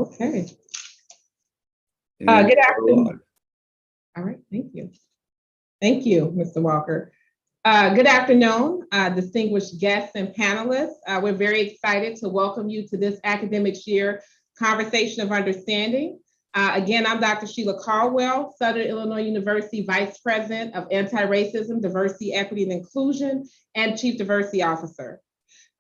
Okay. And Good we're afternoon. on. All right, thank you. Thank you, Mr. Walker. Good afternoon, distinguished guests and panelists. We're very excited to welcome you to this academic year Conversation of Understanding. Again, I'm Dr. Sheila Caldwell, Southern Illinois University Vice President of Anti-Racism, Diversity, Equity, and Inclusion, and Chief Diversity Officer.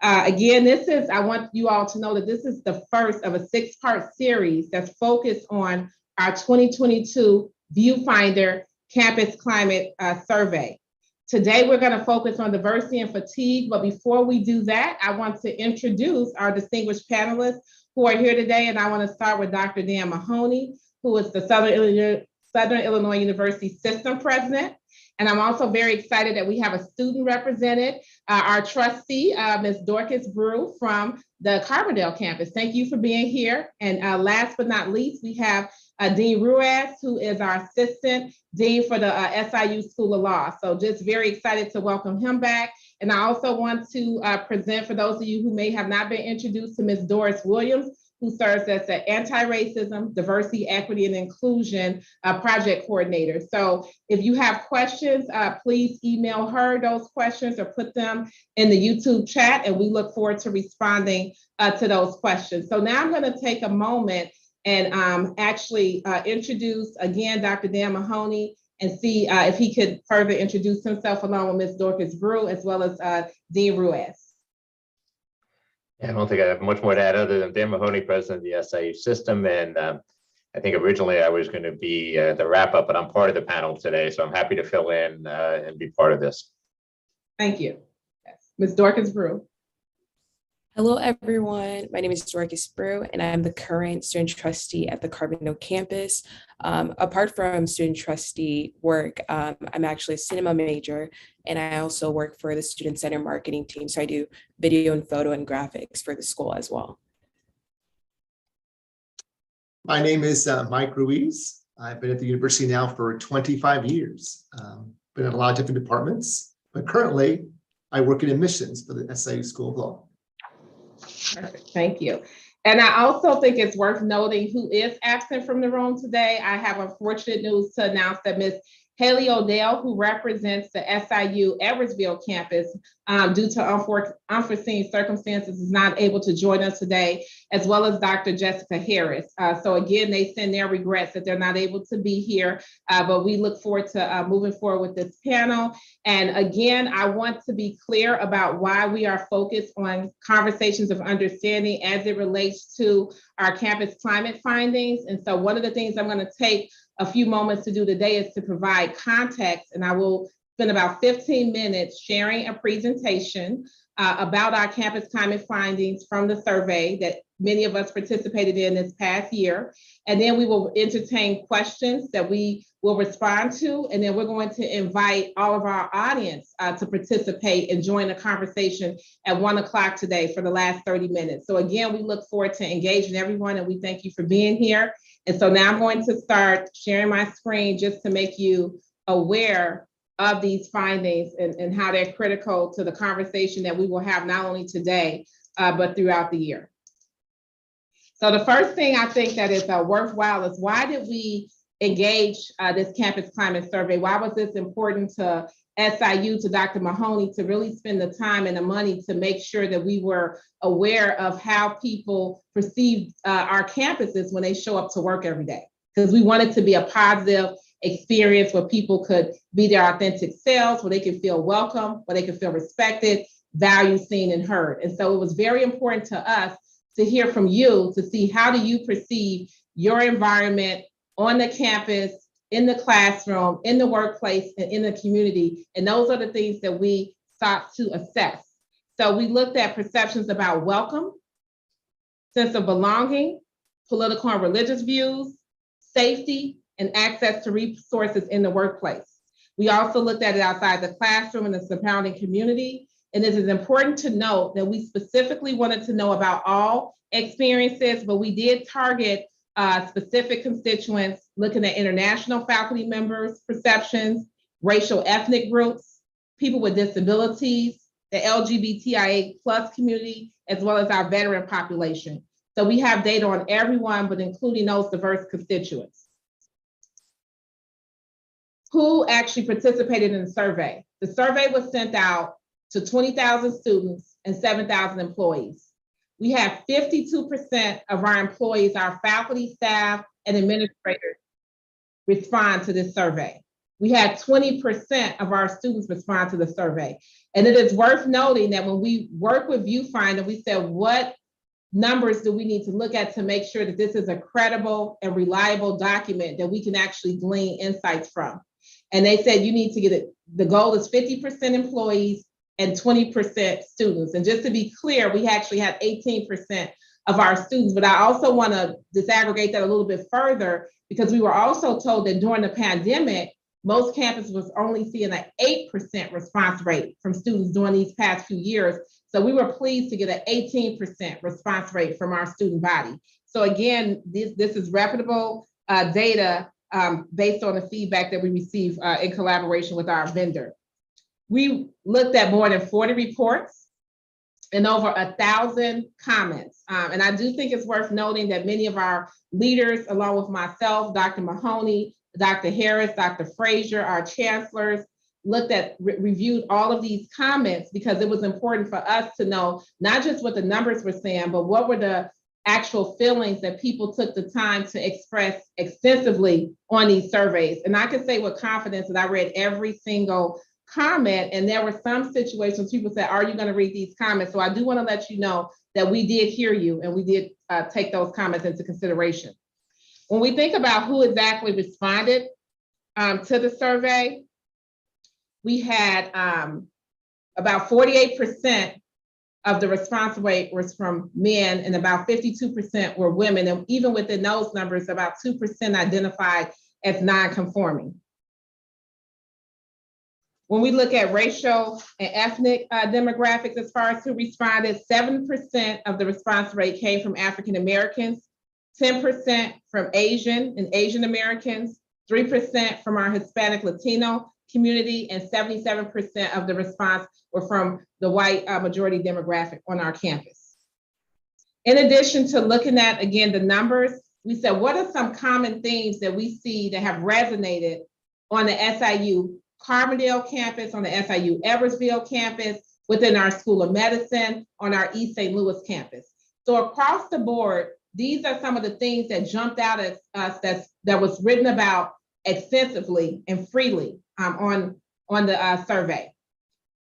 Again, I want you all to know that this is the first of a 6-part series that's focused on our 2022 Viewfinder Campus Climate Survey. Today, we're going to focus on diversity and fatigue, but before we do that, I want to introduce our distinguished panelists who are here today, and I want to start with Dr. Dan Mahoney, who is the Southern Illinois University System President. And I'm also very excited that we have a student represented, our trustee, Ms. Dorcas Brew from the Carbondale campus. Thank you for being here. And last but not least, we have Dean Ruiz, who is our assistant dean for the SIU School of Law. So just very excited to welcome him back. And I also want to present, for those of you who may have not been introduced, to Ms. Doris Williams, who serves as the Anti-Racism, Diversity, Equity, and Inclusion Project Coordinator. So if you have questions, please email her those questions or put them in the YouTube chat, and we look forward to responding to those questions. So now I'm gonna take a moment and actually introduce again Dr. Dan Mahoney and see if he could further introduce himself along with Ms. Dorcas Brew as well as Dean Ruiz. I don't think I have much more to add other than Dan Mahoney, president of the SIU system. And I think originally I was going to be the wrap up, but I'm part of the panel today. So I'm happy to fill in and be part of this. Thank you. Yes. Ms. Dorcas Brew. Hello, everyone. My name is Dorcas Brew, and I'm the current student trustee at the Carbondale campus. Apart from student trustee work, I'm actually a cinema major, and I also work for the Student Center marketing team. So I do video and photo and graphics for the school as well. My name is Mike Ruiz. I've been at the university now for 25 years. Been in a lot of different departments, but currently I work in admissions for the SIU School of Law. Perfect, thank you. And I also think it's worth noting who is absent from the room today. I have unfortunate news to announce that Ms. Haley O'Dell, who represents the SIU Edwardsville campus, due to unforeseen circumstances, is not able to join us today, as well as Dr. Jessica Harris. So again, they send their regrets that they're not able to be here, but we look forward to moving forward with this panel. And again, I want to be clear about why we are focused on conversations of understanding as it relates to our campus climate findings. And so one of the things I'm going to take a few moments to do today is to provide context, and I will spend about 15 minutes sharing a presentation about our campus climate findings from the survey that many of us participated in this past year. And then we will entertain questions that we will respond to, and then we're going to invite all of our audience to participate and join the conversation at 1 o'clock today for the last 30 minutes. So again, we look forward to engaging everyone, and we thank you for being here. And so now I'm going to start sharing my screen just to make you aware of these findings and how they're critical to the conversation that we will have not only today, but throughout the year. So the first thing I think that is worthwhile is, why did we engage this campus climate survey? Why was this important to SIU, to Dr. Mahoney, to really spend the time and the money to make sure that we were aware of how people perceive our campuses when they show up to work every day? Because we wanted to be a positive experience where people could be their authentic selves, where they can feel welcome, where they can feel respected, valued, seen, and heard. And so it was very important to us to hear from you, to see how do you perceive your environment on the campus, in the classroom, in the workplace, and in the community. And those are the things that we sought to assess. So we looked at perceptions about welcome, sense of belonging, political and religious views, safety, and access to resources in the workplace. We also looked at it outside the classroom and the surrounding community. And it is important to note that we specifically wanted to know about all experiences, but we did target specific constituents, looking at international faculty members' perceptions, racial ethnic groups, people with disabilities, the LGBTIA+ community, as well as our veteran population. So we have data on everyone, but including those diverse constituents. Who actually participated in the survey? The survey was sent out to 20,000 students and 7,000 employees. We have 52% of our employees, our faculty, staff, and administrators respond to this survey. We had 20% of our students respond to the survey. And it is worth noting that when we work with Viewfinder, we said, what numbers do we need to look at to make sure that this is a credible and reliable document that we can actually glean insights from? And they said you need to get it. The goal is 50% employees and 20% students. And just to be clear, we actually had 18% of our students, but I also want to disaggregate that a little bit further, because we were also told that during the pandemic, most campuses was only seeing an 8% response rate from students during these past few years. So we were pleased to get an 18% response rate from our student body. So again, this is reputable data based on the feedback that we receive in collaboration with our vendor. We looked at more than 40 reports and over 1,000 comments. And I do think it's worth noting that many of our leaders, along with myself, Dr. Mahoney, Dr. Harris, Dr. Frazier, our chancellors, looked at, reviewed all of these comments, because it was important for us to know not just what the numbers were saying, but what were the actual feelings that people took the time to express extensively on these surveys. And I can say with confidence that I read every single comment, and there were some situations people said, are you going to read these comments? So I do want to let you know that we did hear you, and we did take those comments into consideration. When we think about who exactly responded to the survey, we had about 48% of the response rate was from men, and about 52% were women. And even within those numbers, about 2% identified as non-conforming. When we look at racial and ethnic demographics, as far as who responded, 7% of the response rate came from African Americans, 10% from Asian and Asian Americans, 3% from our Hispanic Latino community, and 77% of the response were from the white majority demographic on our campus. In addition to looking at, again, the numbers, we said, what are some common themes that we see that have resonated on the SIU Carbondale campus, on the SIU Edwardsville campus, within our School of Medicine, on our East St. Louis campus? So across the board, these are some of the things that jumped out at us that was written about extensively and freely on the survey.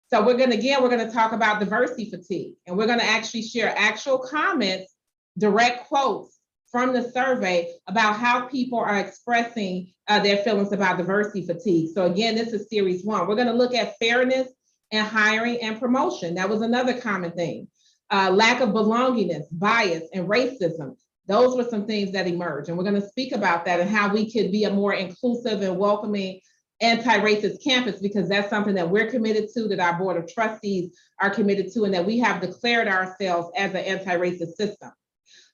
So we're gonna talk about diversity fatigue, and we're gonna actually share actual comments, direct quotes from the survey about how people are expressing their feelings about diversity fatigue. So again, this is series 1. We're gonna look at fairness and hiring and promotion. That was another common thing. Lack of belongingness, bias, and racism. Those were some things that emerged, and we're gonna speak about that and how we could be a more inclusive and welcoming anti-racist campus, because that's something that we're committed to, that our board of trustees are committed to, and that we have declared ourselves as an anti-racist system.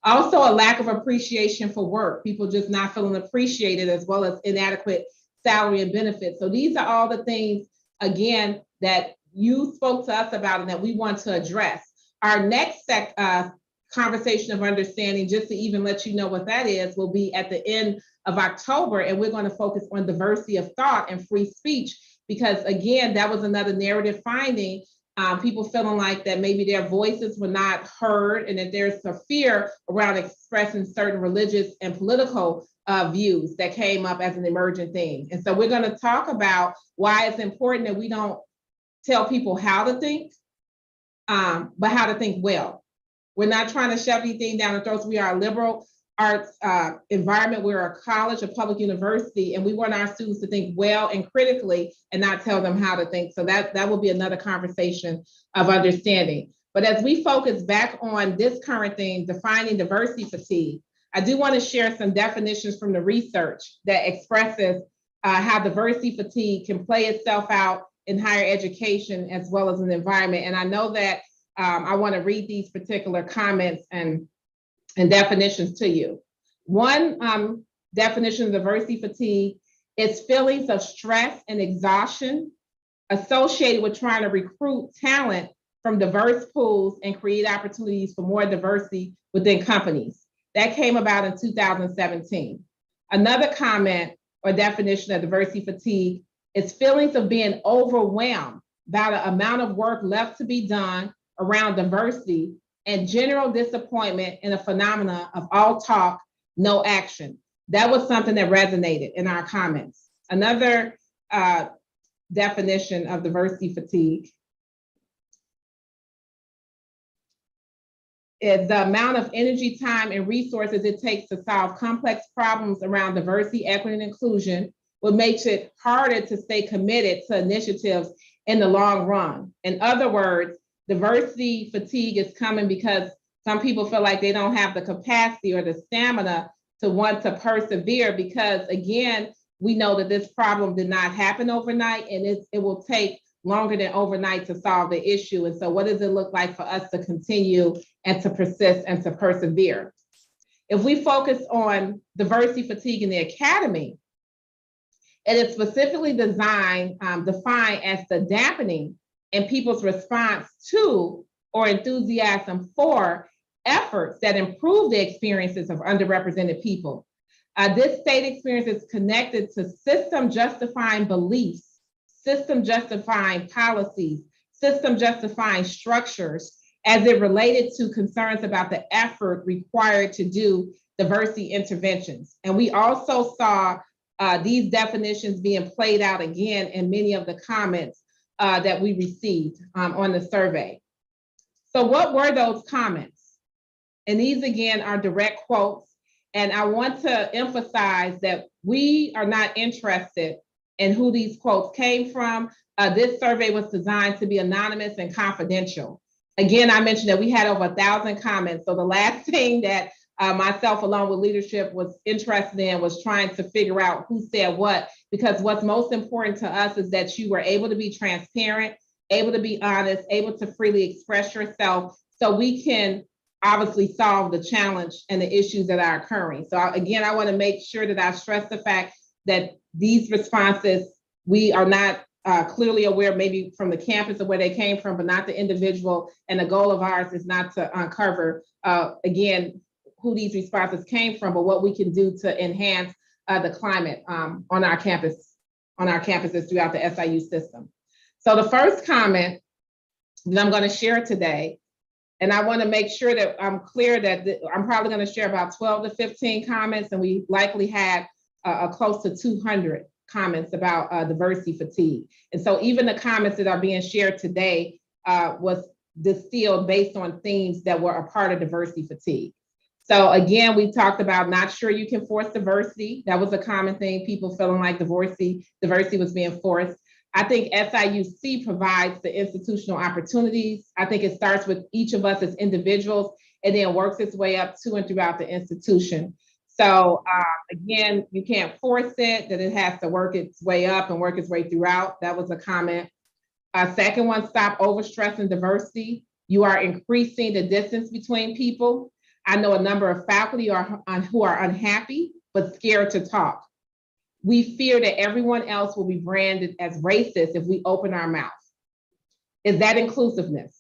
Also, a lack of appreciation for work, people just not feeling appreciated, as well as inadequate salary and benefits. So these are all the things, again, that you spoke to us about and that we want to address. Our next conversation of understanding, just to even let you know what that is, will be at the end of October, and we're going to focus on diversity of thought and free speech, because again, that was another narrative finding, people feeling like that maybe their voices were not heard, and that there's a fear around expressing certain religious and political views that came up as an emergent theme. And so we're going to talk about why it's important that we don't tell people how to think, but how to think well. We're not trying to shove anything down their throats. We are a liberal arts environment. We're a college, a public university, and we want our students to think well and critically and not tell them how to think. So that will be another conversation of understanding. But as we focus back on this current thing, defining diversity fatigue, I do want to share some definitions from the research that expresses how diversity fatigue can play itself out in higher education as well as an environment. And I know that I want to read these particular comments and definitions to you. One definition of diversity fatigue is feelings of stress and exhaustion associated with trying to recruit talent from diverse pools and create opportunities for more diversity within companies. That came about in 2017. Another comment or definition of diversity fatigue is feelings of being overwhelmed by the amount of work left to be done around diversity and general disappointment in a phenomena of all talk, no action. That was something that resonated in our comments. Another definition of diversity fatigue is the amount of energy, time, and resources it takes to solve complex problems around diversity, equity, and inclusion, what makes it harder to stay committed to initiatives in the long run. In other words, diversity fatigue is coming because some people feel like they don't have the capacity or the stamina to want to persevere because, again, we know that this problem did not happen overnight and it will take longer than overnight to solve the issue. And so what does it look like for us to continue and to persist and to persevere? If we focus on diversity fatigue in the academy, it is specifically defined as the dampening in people's response to or enthusiasm for efforts that improve the experiences of underrepresented people. This state experience is connected to system justifying beliefs, system justifying policies, system justifying structures as it related to concerns about the effort required to do diversity interventions. And we also saw these definitions being played out again in many of the comments that we received on the survey. So what were those comments? And these again are direct quotes. And I want to emphasize that we are not interested in who these quotes came from. This survey was designed to be anonymous and confidential. Again, I mentioned that we had over 1,000 comments. So the last thing that myself, along with leadership, was interested in was trying to figure out who said what, because what's most important to us is that you were able to be transparent, able to be honest, able to freely express yourself so we can obviously solve the challenge and the issues that are occurring. So again, I want to make sure that I stress the fact that these responses, we are not clearly aware maybe from the campus of where they came from, but not the individual. And the goal of ours is not to uncover, again, who these responses came from, but what we can do to enhance the climate on our campuses throughout the SIU system. So the first comment that I'm going to share today, and I want to make sure that I'm clear that I'm probably going to share about 12 to 15 comments, and we likely had close to 200 comments about diversity fatigue. And so even the comments that are being shared today was distilled based on themes that were a part of diversity fatigue. So again, we talked about not sure you can force diversity. That was a common thing, people feeling like diversity was being forced. I think SIUC provides the institutional opportunities. I think it starts with each of us as individuals and then works its way up to and throughout the institution. So again, you can't force it, that it has to work its way up and work its way throughout. That was a comment. Second one, stop overstressing diversity. You are increasing the distance between people. I know a number of faculty who are unhappy, but scared to talk. We fear that everyone else will be branded as racist if we open our mouth. Is that inclusiveness?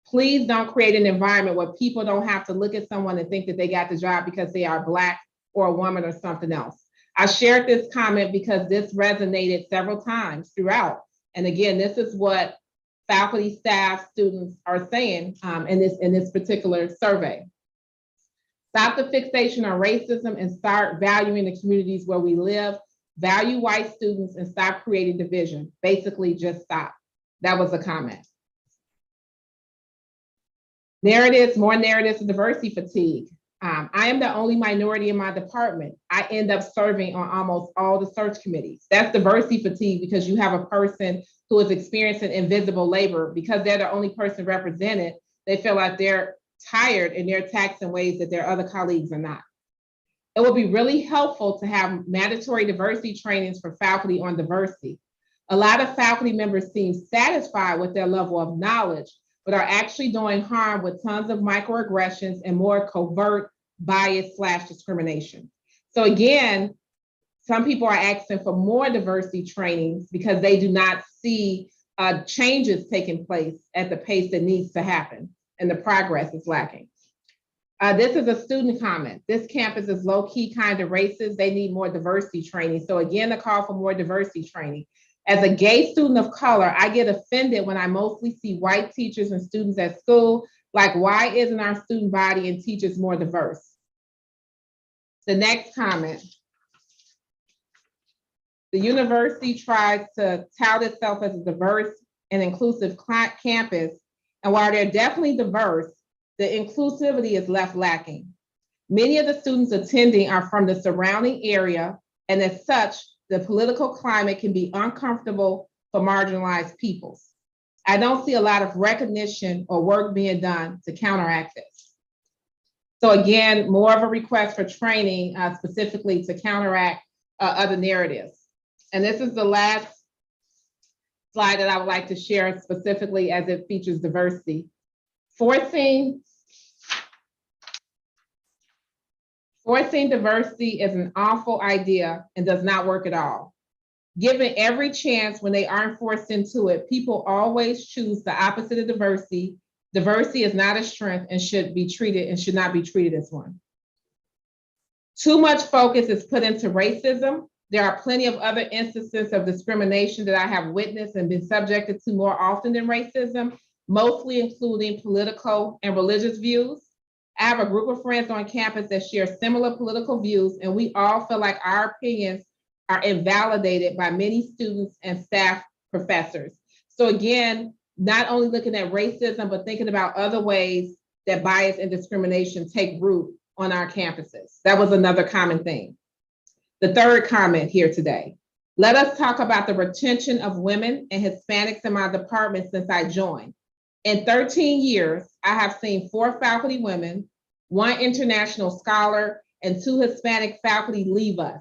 Please don't create an environment where people don't have to look at someone and think that they got the job because they are Black or a woman or something else. I shared this comment because this resonated several times throughout. And again, this is what faculty, staff, students are saying in this particular survey. Stop the fixation on racism and start valuing the communities where we live. Value white students and stop creating division. Basically, just stop. That was a comment. Narratives, more narratives of diversity fatigue. I am the only minority in my department. I end up serving on almost all the search committees. That's diversity fatigue because you have a person who is experiencing invisible labor because they're the only person represented. They feel like they're tired and they're taxed in ways that their other colleagues are not. It will be really helpful to have mandatory diversity trainings for faculty on diversity. A lot of faculty members seem satisfied with their level of knowledge, but are actually doing harm with tons of microaggressions and more covert bias/discrimination. So again, some people are asking for more diversity trainings because they do not see change is taking place at the pace that needs to happen, and the progress is lacking. This is a student comment. This campus is low-key kind of racist. They need more diversity training. So again, the call for more diversity training. As a gay student of color, I get offended when I mostly see white teachers and students at school. Like, why isn't our student body and teachers more diverse? The next comment. The university tries to tout itself as a diverse and inclusive campus. And while they're definitely diverse, the inclusivity is left lacking. Many of the students attending are from the surrounding area, and as such, the political climate can be uncomfortable for marginalized peoples. I don't see a lot of recognition or work being done to counteract this. So again, more of a request for training specifically to counteract other narratives. And this is the last slide that I would like to share specifically as it features diversity. Forcing diversity is an awful idea and does not work at all. Given every chance when they aren't forced into it, people always choose the opposite of diversity. Diversity is not a strength and should not be treated as one. Too much focus is put into racism. There are plenty of other instances of discrimination that I have witnessed and been subjected to more often than racism, mostly including political and religious views. I have a group of friends on campus that share similar political views, and we all feel like our opinions are invalidated by many students and staff professors. So again, not only looking at racism, but thinking about other ways that bias and discrimination take root on our campuses. That was another common theme. The third comment here today. Let us talk about the retention of women and Hispanics in my department since I joined. In 13 years, I have seen 4 faculty women, 1 international scholar, and 2 Hispanic faculty leave us.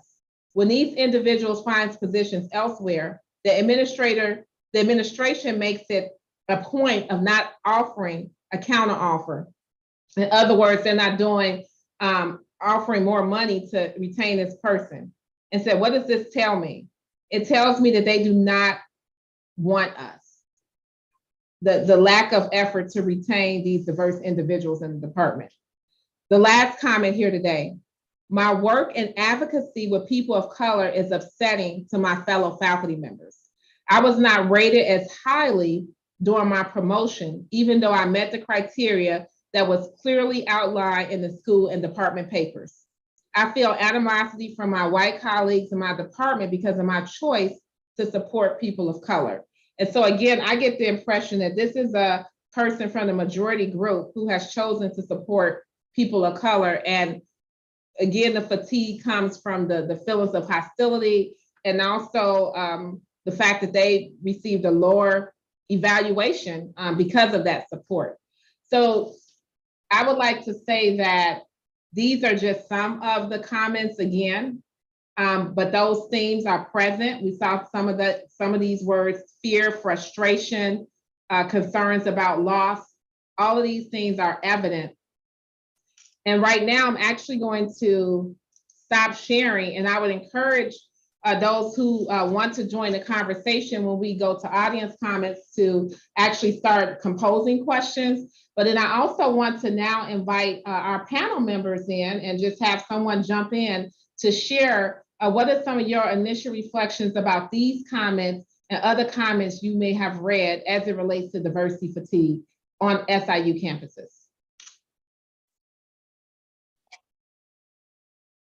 When these individuals find positions elsewhere, the administration makes it a point of not offering a counteroffer. In other words, they're not doing offering more money to retain this person. And said, what does this tell me? It tells me that they do not want us. The lack of effort to retain these diverse individuals in the department. The last comment here today. My work and advocacy with people of color is upsetting to my fellow faculty members. I was not rated as highly during my promotion, even though I met the criteria that was clearly outlined in the school and department papers. I feel animosity from my white colleagues in my department because of my choice to support people of color. And so again, I get the impression that this is a person from the majority group who has chosen to support people of color. And again, the fatigue comes from the feelings of hostility and also the fact that they received a lower evaluation because of that support. So I would like to say that these are just some of the comments again, but those themes are present. We saw some of these words: fear, frustration, concerns about loss. All of these things are evident. And right now, I'm actually going to stop sharing, and I would encourage those who want to join the conversation when we go to audience comments to actually start composing questions. But then I also want to now invite our panel members in and just have someone jump in to share what are some of your initial reflections about these comments and other comments you may have read as it relates to diversity fatigue on SIU campuses.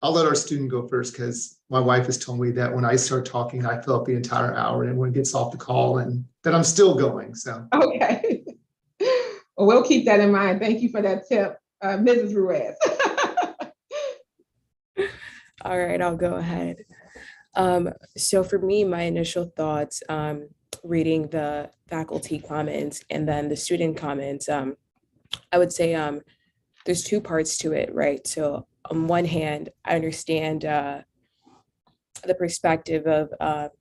I'll let our student go first because my wife has told me that when I start talking, I fill up the entire hour and everyone gets off the call and that I'm still going, so. Okay. Well, we'll keep that in mind. Thank you for that tip, Mrs. Ruiz. All right, I'll go ahead. So for me, my initial thoughts, reading the faculty comments and then the student comments, I would say there's 2 parts to it, right? So on one hand, I understand the perspective of,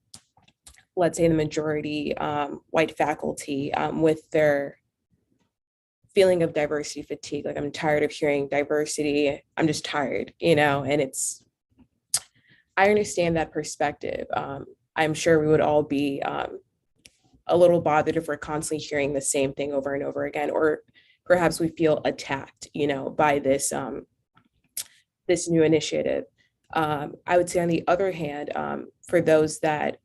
let's say, the majority white faculty with their feeling of diversity fatigue. Like, I'm tired of hearing diversity. I'm just tired, and I understand that perspective. I'm sure we would all be a little bothered if we're constantly hearing the same thing over and over again, or perhaps we feel attacked, by this new initiative. I would say on the other hand, for those that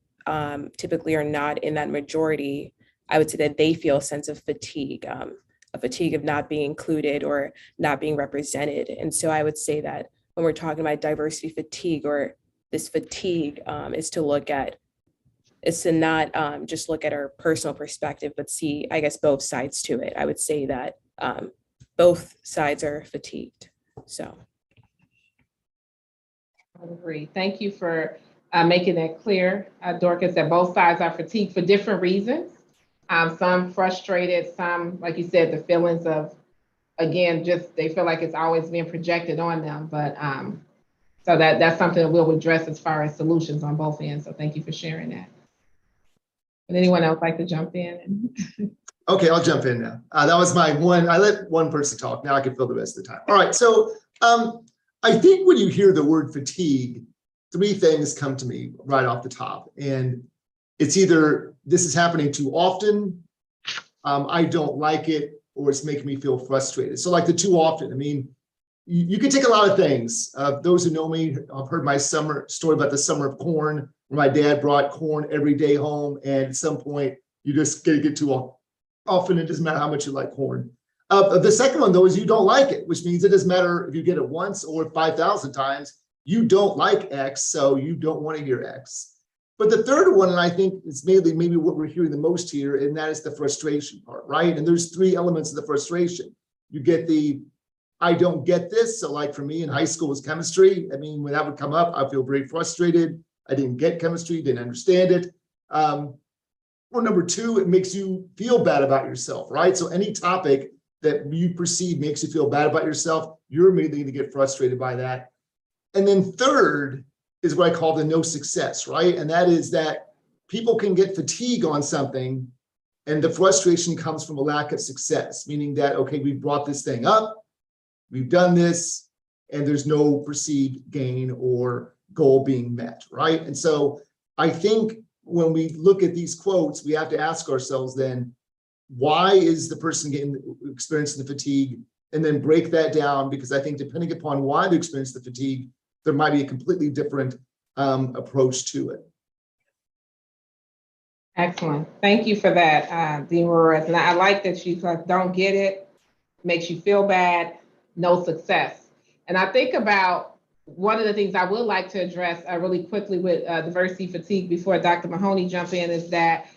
typically are not in that majority, I would say that they feel a sense of fatigue, a fatigue of not being included or not being represented. And so I would say that when we're talking about diversity fatigue, or this fatigue, is to not just look at our personal perspective, but see, I guess, both sides to it. I would say that both sides are fatigued. So. I agree. Thank you for making that clear, Dorcas, that both sides are fatigued for different reasons. Some frustrated, some, like you said, the feelings of, again, just they feel like it's always being projected on them. But so that's something that we'll address as far as solutions on both ends. So thank you for sharing that. Would anyone else like to jump in? Okay, I'll jump in now. That was my one. I let one person talk. Now I can fill the rest of the time. All right. So I think when you hear the word fatigue, three things come to me right off the top. And it's either this is happening too often, I don't like it, or it's making me feel frustrated. So like the too often, I mean, you can take a lot of things. Those who know me have heard my summer story about the summer of corn, where my dad brought corn every day home. And at some point, you just get too often. It doesn't matter how much you like corn. The second one, though, is you don't like it, which means it doesn't matter if you get it once or 5,000 times. You don't like X, so you don't want to hear X. But the third one, and I think it's maybe what we're hearing the most here, and that is the frustration part, right? And there's three elements of the frustration. You get the, I don't get this. So like for me in high school was chemistry. I mean, when that would come up, I feel very frustrated. I didn't get chemistry, didn't understand it. Or number two, it makes you feel bad about yourself, right? So any topic that you perceive makes you feel bad about yourself, you're immediately going to get frustrated by that. And then third is what I call the no success, right? And that is that people can get fatigue on something, and the frustration comes from a lack of success, meaning that, okay, we brought this thing up, we've done this, and there's no perceived gain or goal being met, right? And so I think when we look at these quotes, we have to ask ourselves then, why is the person experiencing the fatigue? And then break that down, because I think depending upon why they experience the fatigue, there might be a completely different approach to it. Excellent. Thank you for that, Dean Ruiz. And I like that you don't get it, makes you feel bad, no success. And I think about one of the things I would like to address really quickly with diversity fatigue before Dr. Mahoney jump in is that,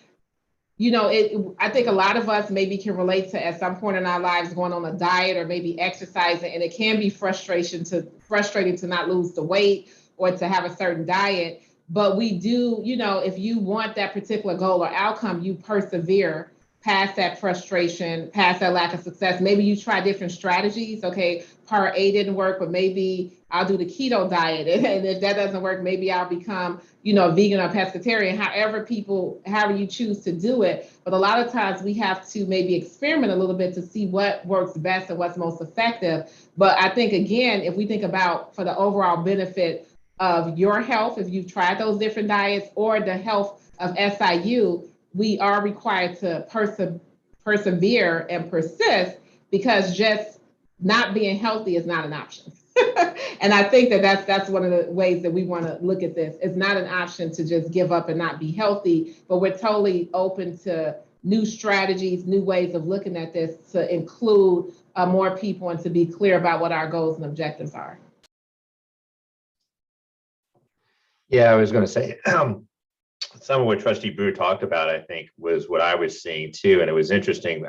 I think a lot of us maybe can relate to at some point in our lives going on a diet or maybe exercising, and it can be frustrating to not lose the weight or to have a certain diet. But we do, if you want that particular goal or outcome, you persevere past that frustration, past that lack of success. Maybe you try different strategies. Okay, part A didn't work, but maybe I'll do the keto diet. And if that doesn't work, maybe I'll become, vegan or pescatarian, however you choose to do it. But a lot of times we have to maybe experiment a little bit to see what works best and what's most effective. But I think, again, if we think about for the overall benefit of your health, if you've tried those different diets, or the health of SIU, we are required to persevere and persist, because just not being healthy is not an option. And I think that's one of the ways that we want to look at this. It's not an option to just give up and not be healthy, but we're totally open to new strategies, new ways of looking at this to include more people and to be clear about what our goals and objectives are. Yeah, I was going to say, some of what Trustee Brew talked about, I think, was what I was seeing too. And it was interesting,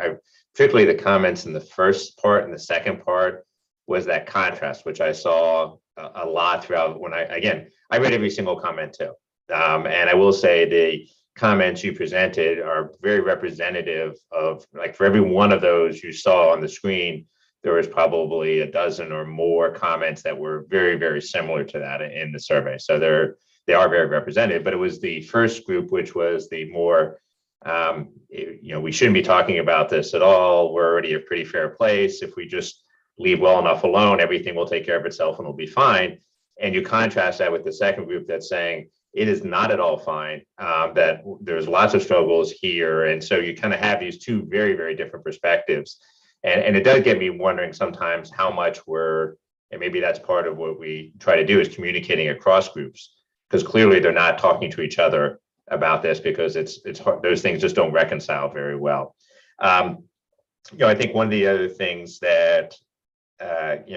particularly the comments in the first part and the second part was that contrast, which I saw a lot throughout I read every single comment too. And I will say the comments you presented are very representative of, like, for every one of those you saw on the screen, there was probably a dozen or more comments that were very, very similar to that in the survey. So they are very representative, but it was the first group, which was the more, we shouldn't be talking about this at all. We're already a pretty fair place. If we just leave well enough alone, everything will take care of itself and it'll be fine. And you contrast that with the second group that's saying, It is not at all fine, that there's lots of struggles here. And so you kind of have these two very, very different perspectives. And it does get me wondering sometimes how much and maybe that's part of what we try to do, is communicating across groups, because clearly they're not talking to each other about this, because it's hard, those things just don't reconcile very well. I think one of the other things that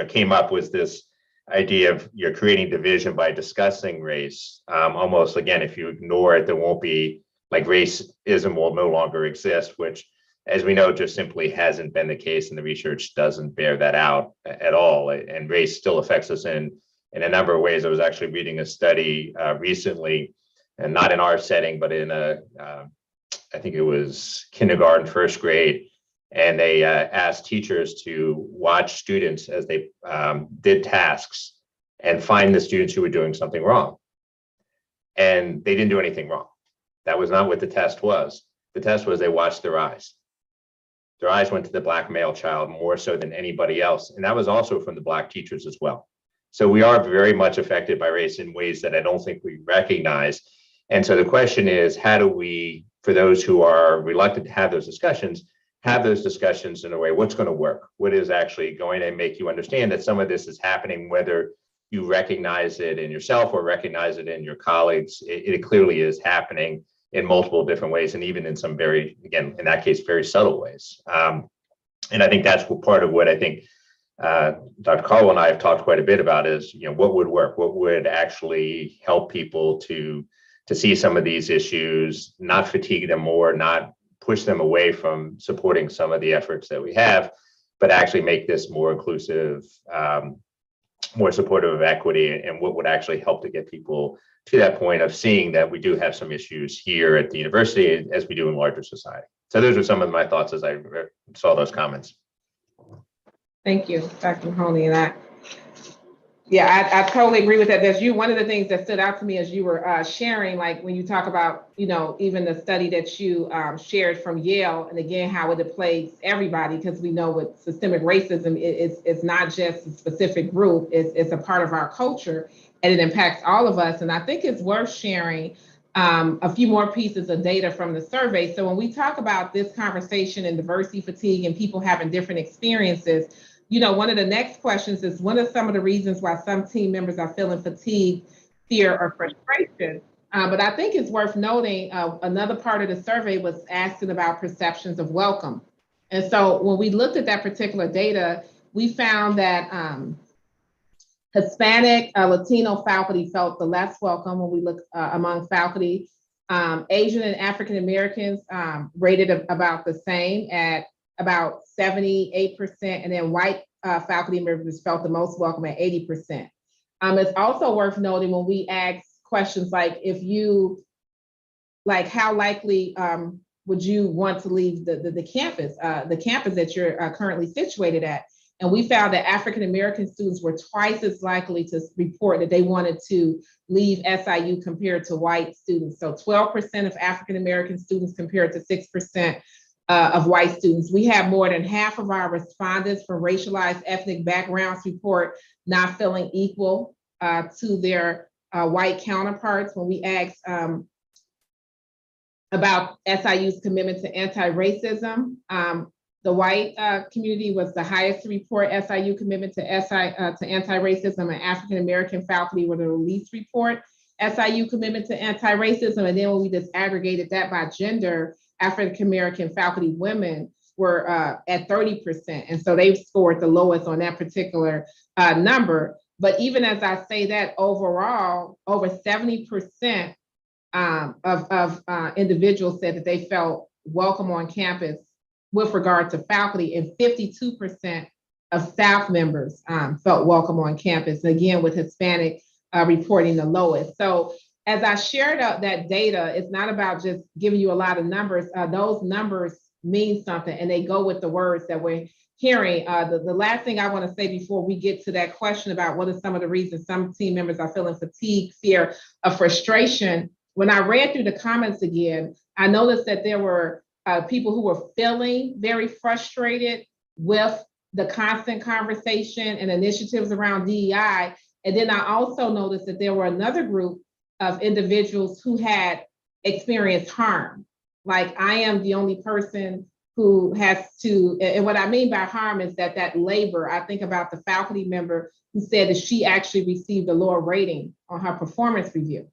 came up was this idea of you're creating division by discussing race. Almost, again, if you ignore it, there won't be, like, racism will no longer exist, which, as we know, just simply hasn't been the case, and the research doesn't bear that out at all. And race still affects us in a number of ways. I was actually reading a study recently, and not in our setting, but in I think it was kindergarten, first grade, and they asked teachers to watch students as they did tasks and find the students who were doing something wrong. And they didn't do anything wrong. That was not what the test was. The test was they watched their eyes. Their eyes went to the Black male child more so than anybody else. And that was also from the Black teachers as well. So we are very much affected by race in ways that I don't think we recognize. And so the question is, how do we, for those who are reluctant to have those discussions in a way, what's going to work? What is actually going to make you understand that some of this is happening, whether you recognize it in yourself or recognize it in your colleagues? It clearly is happening in multiple different ways, and even in some very, again, in that case, very subtle ways. And I think that's part of what I think Dr. Caldwell and I have talked quite a bit about is, what would work? What would actually help people to see some of these issues, not fatigue them more, not push them away from supporting some of the efforts that we have, but actually make this more inclusive, more supportive of equity, and what would actually help to get people to that point of seeing that we do have some issues here at the university as we do in larger society. So those are some of my thoughts as I saw those comments. Thank you, Dr. Mahoney. And I totally agree with that. One of the things that stood out to me as you were sharing, like when you talk about, even the study that you shared from Yale, and again, how it plagues everybody, because we know with systemic racism, it's not just a specific group, it's a part of our culture, and it impacts all of us. And I think it's worth sharing a few more pieces of data from the survey. So when we talk about this conversation and diversity fatigue and people having different experiences, one of the next questions is, what are some of the reasons why some team members are feeling fatigue, fear, or frustration? But I think it's worth noting another part of the survey was asking about perceptions of welcome. And so when we looked at that particular data, we found that Hispanic, Latino faculty felt the less welcome when we look among faculty. Asian and African Americans rated about the same at about 78%, and then white faculty members felt the most welcome at 80%. It's also worth noting when we ask questions like, how likely would you want to leave the campus that you're currently situated at? And we found that African American students were twice as likely to report that they wanted to leave SIU compared to white students. So 12% of African American students compared to 6% of white students. We have more than half of our respondents from racialized ethnic backgrounds report not feeling equal to their white counterparts. When we asked about SIU's commitment to anti-racism, the white community was the highest to report SIU commitment to anti-racism, and African American faculty were the least report SIU commitment to anti-racism. And then when we just aggregated that by gender, African American faculty women were at 30%. And so they've scored the lowest on that particular number. But even as I say that, overall, over 70% of individuals said that they felt welcome on campus with regard to faculty, and 52% of staff members felt welcome on campus, again, with Hispanic reporting the lowest. So as I shared out that data, it's not about just giving you a lot of numbers. Those numbers mean something, and they go with the words that we're hearing. The last thing I want to say before we get to that question about what are some of the reasons some team members are feeling fatigue, fear, or frustration, when I read through the comments again, I noticed that there were people who were feeling very frustrated with the constant conversation and initiatives around DEI. And then I also noticed that there were another group of individuals who had experienced harm. Like, I am the only person who has to, and what I mean by harm is that labor, I think about the faculty member who said that she actually received a lower rating on her performance review.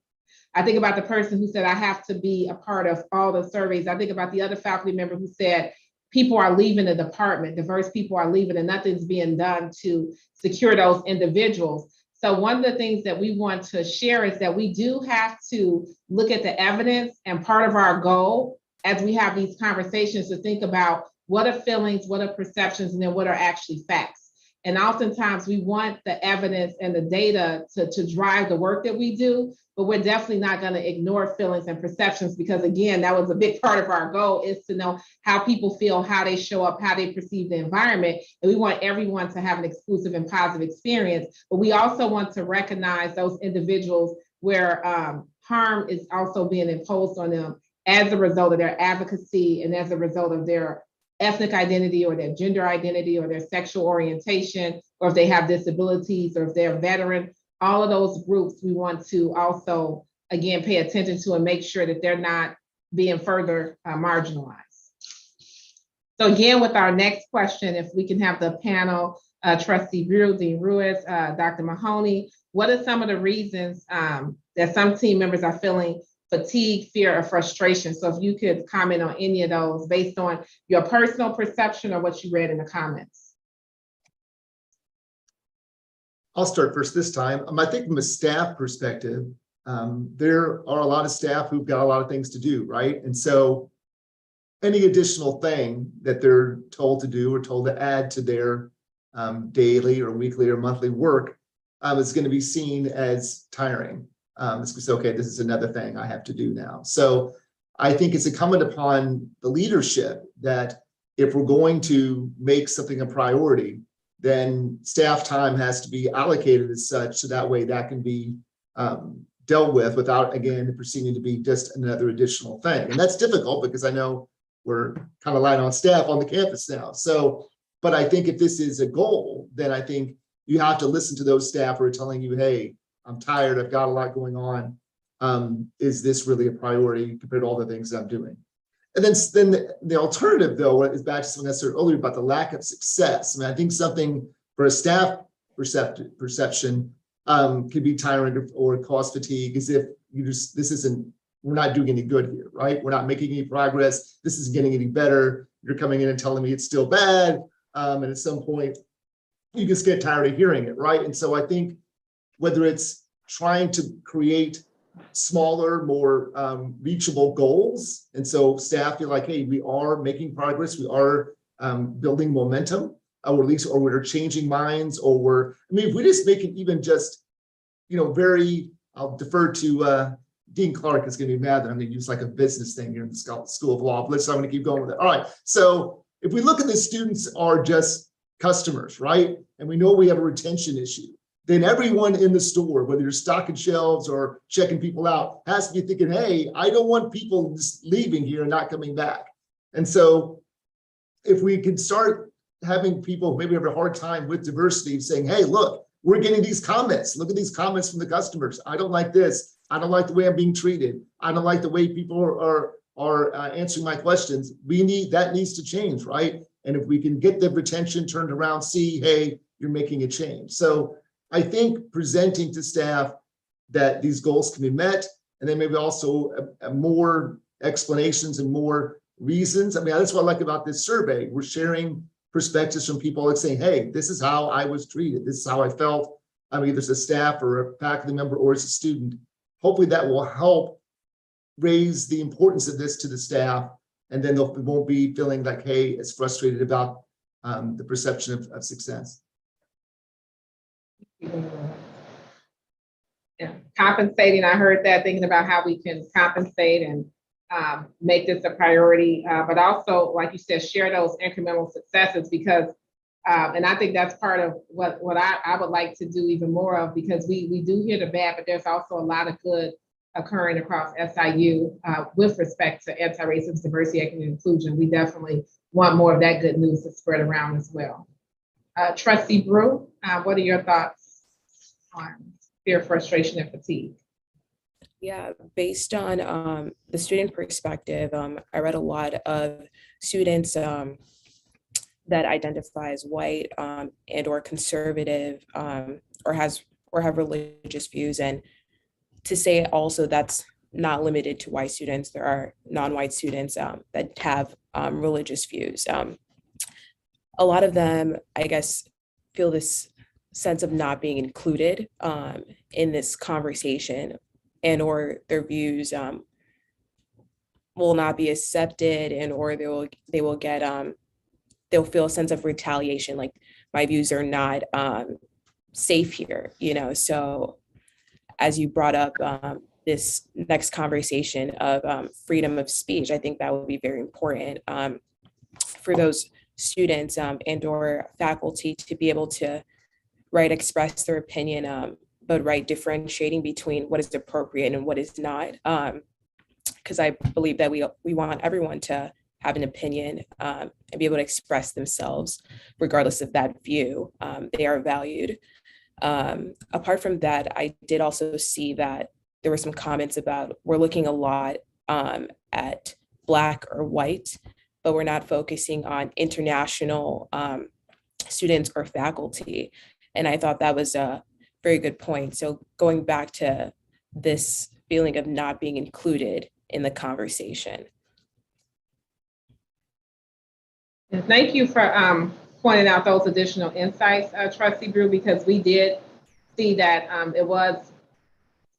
I think about the person who said, I have to be a part of all the surveys. I think about the other faculty member who said, people are leaving the department, diverse people are leaving, and nothing's being done to secure those individuals. So one of the things that we want to share is that we do have to look at the evidence, and part of our goal as we have these conversations to think about what are feelings, what are perceptions, and then what are actually facts. And oftentimes we want the evidence and the data to drive the work that we do, but we're definitely not going to ignore feelings and perceptions, because again, that was a big part of our goal, is to know how people feel, how they show up, how they perceive the environment. And we want everyone to have an exclusive and positive experience, but we also want to recognize those individuals where harm is also being imposed on them as a result of their advocacy and as a result of their ethnic identity or their gender identity or their sexual orientation, or if they have disabilities or if they're a veteran. All of those groups we want to also, again, pay attention to and make sure that they're not being further marginalized. So again, with our next question, if we can have the panel, Trustee Brew, Dean Ruiz, Dr. Mahoney, what are some of the reasons that some team members are feeling fatigue, fear, or frustration? So if you could comment on any of those based on your personal perception or what you read in the comments. I'll start first this time. I think from a staff perspective, there are a lot of staff who've got a lot of things to do, right? And so any additional thing that they're told to do or told to add to their daily or weekly or monthly work is going to be seen as tiring. It's just, okay, this is another thing I have to do now. So I think it's incumbent upon the leadership that if we're going to make something a priority, then staff time has to be allocated as such, so that way that can be dealt with without, again, proceeding to be just another additional thing. And that's difficult because I know we're kind of light on staff on the campus now. So, but I think if this is a goal, then I think you have to listen to those staff who are telling you, hey, I'm tired, I've got a lot going on. Is this really a priority compared to all the things I'm doing? And then the alternative, though, is back to something I said earlier about the lack of success. I mean, I think something for a staff perception could be tiring or cause fatigue, as if we're not doing any good here, right? We're not making any progress. This isn't getting any better. You're coming in and telling me it's still bad. And at some point, you just get tired of hearing it, right? And so I think whether it's trying to create smaller, more reachable goals. And so staff feel like, hey, we are making progress. We are building momentum, or at least, or we're changing minds, or if we just make it even just, very, I'll defer to Dean Clark is going to be mad that I'm going to use like a business thing here in the School of Law, but I'm going to keep going with it. All right. So if we look at the students are just customers, right? And we know we have a retention issue. Then everyone in the store, whether you're stocking shelves or checking people out, has to be thinking, hey, I don't want people just leaving here and not coming back. And so if we can start having people maybe have a hard time with diversity saying, hey, look, we're getting these comments. Look at these comments from the customers. I don't like this. I don't like the way I'm being treated. I don't like the way people are answering my questions. That needs to change, right? And if we can get the retention turned around, see, hey, you're making a change. So I think presenting to staff that these goals can be met, and then maybe also more explanations and more reasons. I mean, that's what I like about this survey. We're sharing perspectives from people like saying, hey, this is how I was treated. This is how I felt. I mean, either as a staff or a faculty member or as a student. Hopefully that will help raise the importance of this to the staff, and then they won't be feeling like, hey, it's frustrated about the perception of success. Yeah, compensating, I heard that, thinking about how we can compensate and make this a priority, but also, like you said, share those incremental successes, because and I think that's part of what I would like to do even more of, because we do hear the bad, but there's also a lot of good occurring across SIU with respect to anti-racism, diversity, equity, and inclusion. We definitely want more of that good news to spread around as well. Trustee Brew, what are your thoughts on fear, frustration, and fatigue? Yeah, based on the student perspective, I read a lot of students that identify as white and or conservative or has or have religious views. And to say also that's not limited to white students. There are non-white students that have religious views. A lot of them, I guess, feel this sense of not being included in this conversation, and or their views will not be accepted, and or they will get they'll feel a sense of retaliation, like my views are not safe here, you know. So as you brought up this next conversation of freedom of speech, I think that would be very important for those students and or faculty to be able to express their opinion, but differentiating between what is appropriate and what is not. Because I believe that we want everyone to have an opinion and be able to express themselves regardless of that view. They are valued. Apart from that, I did also see that there were some comments about we're looking a lot at Black or white, but we're not focusing on international students or faculty. And I thought that was a very good point. So going back to this feeling of not being included in the conversation. And thank you for pointing out those additional insights, Trustee Brew, because we did see that it was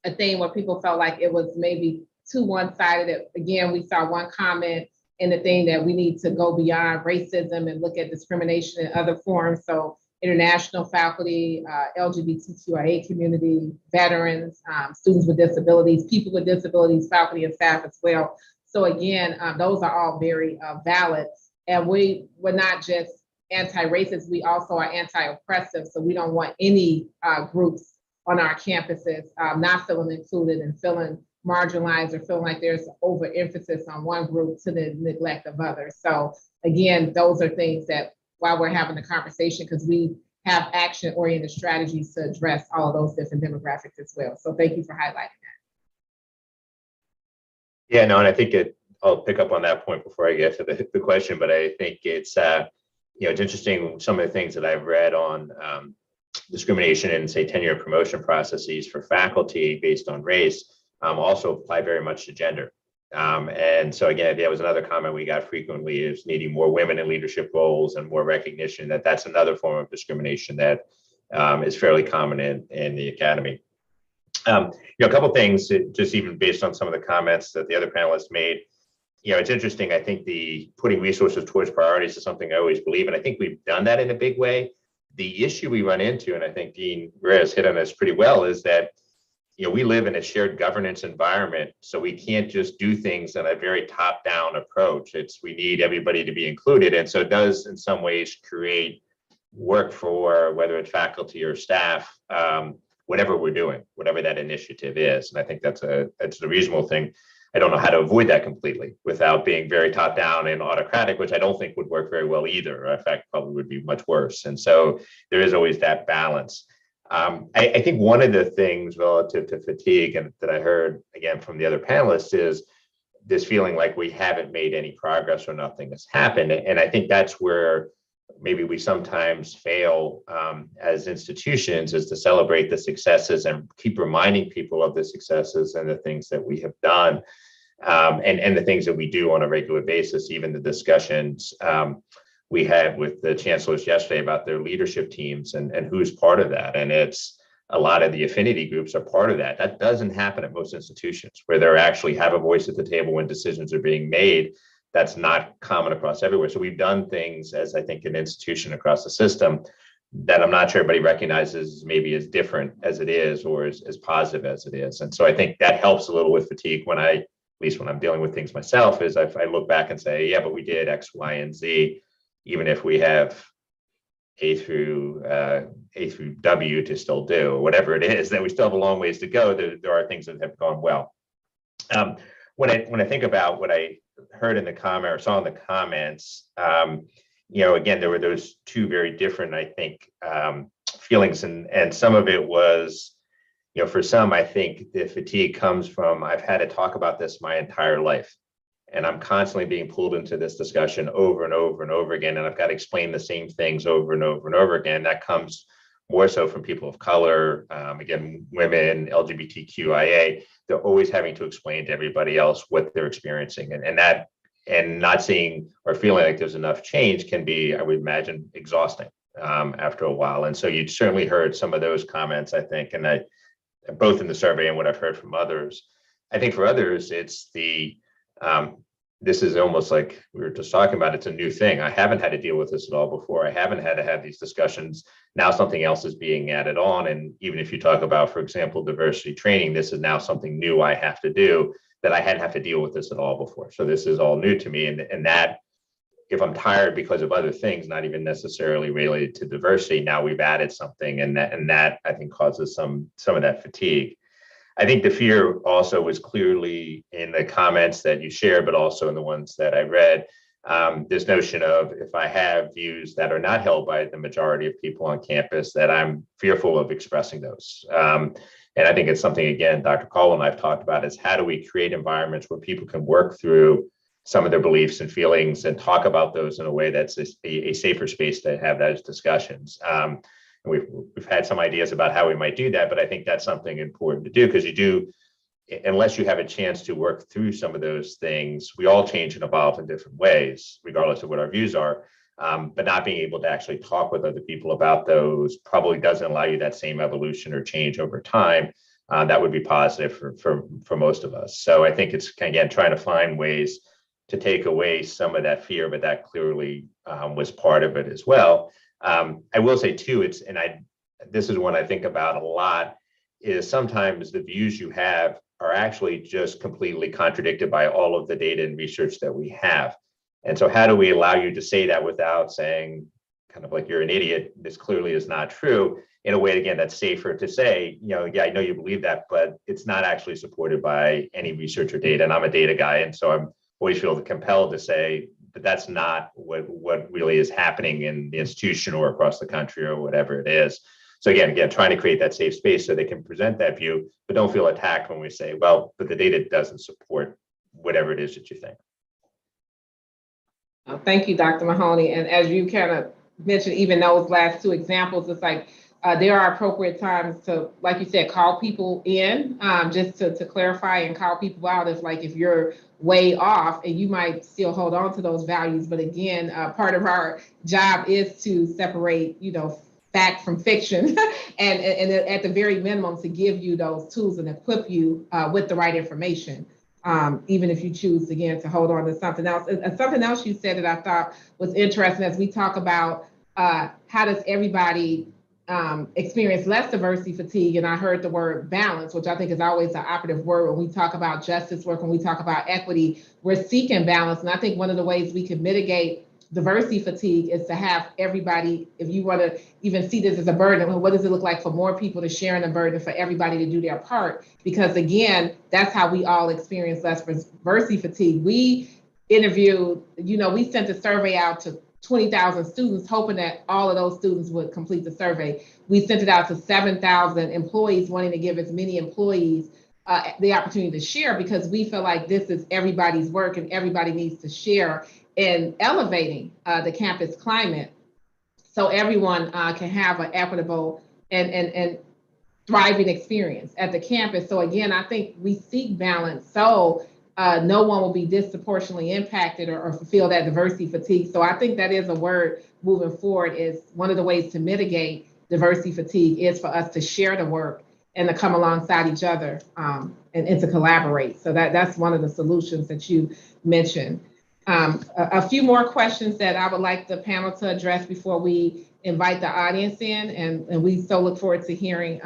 a thing where people felt like it was maybe too one-sided. Again, we saw one comment in the thing that we need to go beyond racism and look at discrimination in other forms. So international faculty, LGBTQIA community, veterans, students with disabilities, people with disabilities, faculty and staff as well. So again, those are all very valid. And we're not just anti-racist, we also are anti-oppressive. So we don't want any groups on our campuses not feeling included and feeling marginalized or feeling like there's overemphasis on one group to the neglect of others. So again, those are things that while we're having the conversation, because we have action-oriented strategies to address all of those different demographics as well. So thank you for highlighting that. Yeah, no, and I think I'll pick up on that point before I get to the question, but I think it's, it's interesting, some of the things that I've read on discrimination in, say, tenure promotion processes for faculty based on race also apply very much to gender. And so again, that was another comment we got frequently, is needing more women in leadership roles and more recognition that that's another form of discrimination that is fairly common in the academy. A couple things, just even based on some of the comments that the other panelists made. It's interesting. I think the putting resources towards priorities is something I always believe, and I think we've done that in a big way. The issue we run into, and I think Dean Reyes hit on this pretty well, is that we live in a shared governance environment, so we can't just do things in a very top-down approach. We need everybody to be included, and so it does, in some ways, create work for whether it's faculty or staff, whatever we're doing, whatever that initiative is. And I think that's a reasonable thing. I don't know how to avoid that completely without being very top-down and autocratic, which I don't think would work very well either. In fact, probably would be much worse. And so there is always that balance. I think one of the things relative to fatigue, and that I heard again from the other panelists, is this feeling like we haven't made any progress or nothing has happened. And I think that's where maybe we sometimes fail as institutions, is to celebrate the successes and keep reminding people of the successes and the things that we have done, and the things that we do on a regular basis. Even the discussions we had with the chancellors yesterday about their leadership teams and who's part of that. And it's a lot of the affinity groups are part of that. That doesn't happen at most institutions, where they actually have a voice at the table when decisions are being made. That's not common across everywhere. So we've done things, as I think an institution across the system, that I'm not sure everybody recognizes maybe as different as it is, or as positive as it is. And so I think that helps a little with fatigue at least when I'm dealing with things myself, is I look back and say, yeah, but we did X, Y, and Z, even if we have A through W to still do, or whatever it is, that we still have a long ways to go. There are things that have gone well. When I think about what I heard in the comment or saw in the comments, again, there were those two very different, I think, feelings, and some of it was, for some, I think the fatigue comes from, I've had to talk about this my entire life. And I'm constantly being pulled into this discussion over and over and over again. And I've got to explain the same things over and over and over again. That comes more so from people of color, again, women, LGBTQIA. They're always having to explain to everybody else what they're experiencing. And not seeing or feeling like there's enough change can be, I would imagine, exhausting after a while. And so you certainly heard some of those comments, I think, and both in the survey and what I've heard from others. I think for others, it's this is almost like we were just talking about, it's a new thing. I haven't had to deal with this at all before. I haven't had to have these discussions. Now something else is being added on. And even if you talk about, for example, diversity training, this is now something new I have to do that I hadn't have to deal with this at all before. So this is all new to me. And that, if I'm tired because of other things, not even necessarily related to diversity, now we've added something, and that I think causes some of that fatigue. I think the fear also was clearly in the comments that you shared, but also in the ones that I read. This notion of, if I have views that are not held by the majority of people on campus, that I'm fearful of expressing those. And I think it's something, again, Dr. Caldwell and I've talked about, is how do we create environments where people can work through some of their beliefs and feelings and talk about those in a way that's a safer space to have those discussions. We've had some ideas about how we might do that, but I think that's something important to do, because unless you have a chance to work through some of those things, we all change and evolve in different ways, regardless of what our views are. But not being able to actually talk with other people about those probably doesn't allow you that same evolution or change over time. That would be positive for most of us. So I think it's, again, trying to find ways to take away some of that fear, but that clearly was part of it as well. I will say too, this is one I think about a lot, is sometimes the views you have are actually just completely contradicted by all of the data and research that we have. And so how do we allow you to say that without saying, kind of like, you're an idiot, this clearly is not true, in a way, again, that's safer to say, yeah, I know you believe that, but it's not actually supported by any research or data. And I'm a data guy, and so I'm always feel compelled to say, but that's not what really is happening in the institution or across the country or whatever it is. So again, trying to create that safe space so they can present that view, but don't feel attacked when we say, well, but the data doesn't support whatever it is that you think. Thank you, Dr. Mahoney. And as you kind of mentioned, even those last two examples, it's like there are appropriate times to, like you said, call people in, just to clarify and call people out. If you're way off, and you might still hold on to those values. But again, part of our job is to separate, fact from fiction, and at the very minimum, to give you those tools and equip you with the right information. Even if you choose, again, to hold on to something else. Something else you said that I thought was interesting, as we talk about how does everybody experience less diversity fatigue, and I heard the word balance, which I think is always the operative word when we talk about justice work, when we talk about equity, we're seeking balance. And I think one of the ways we can mitigate diversity fatigue is to have everybody, if you want to even see this as a burden, what does it look like for more people to share in the burden, for everybody to do their part? Because again, that's how we all experience less diversity fatigue. We interviewed, we sent a survey out to 20,000 students, hoping that all of those students would complete the survey. We sent it out to 7,000 employees, wanting to give as many employees the opportunity to share, because we feel like this is everybody's work and everybody needs to share in elevating the campus climate, so everyone can have an equitable and thriving experience at the campus. So again, I think we seek balance, so no one will be disproportionately impacted or feel that diversity fatigue. So I think that is a word moving forward, is one of the ways to mitigate diversity fatigue is for us to share the work and to come alongside each other and to collaborate. So that's one of the solutions that you mentioned. A few more questions that I would like the panel to address before we invite the audience in, and we so look forward to hearing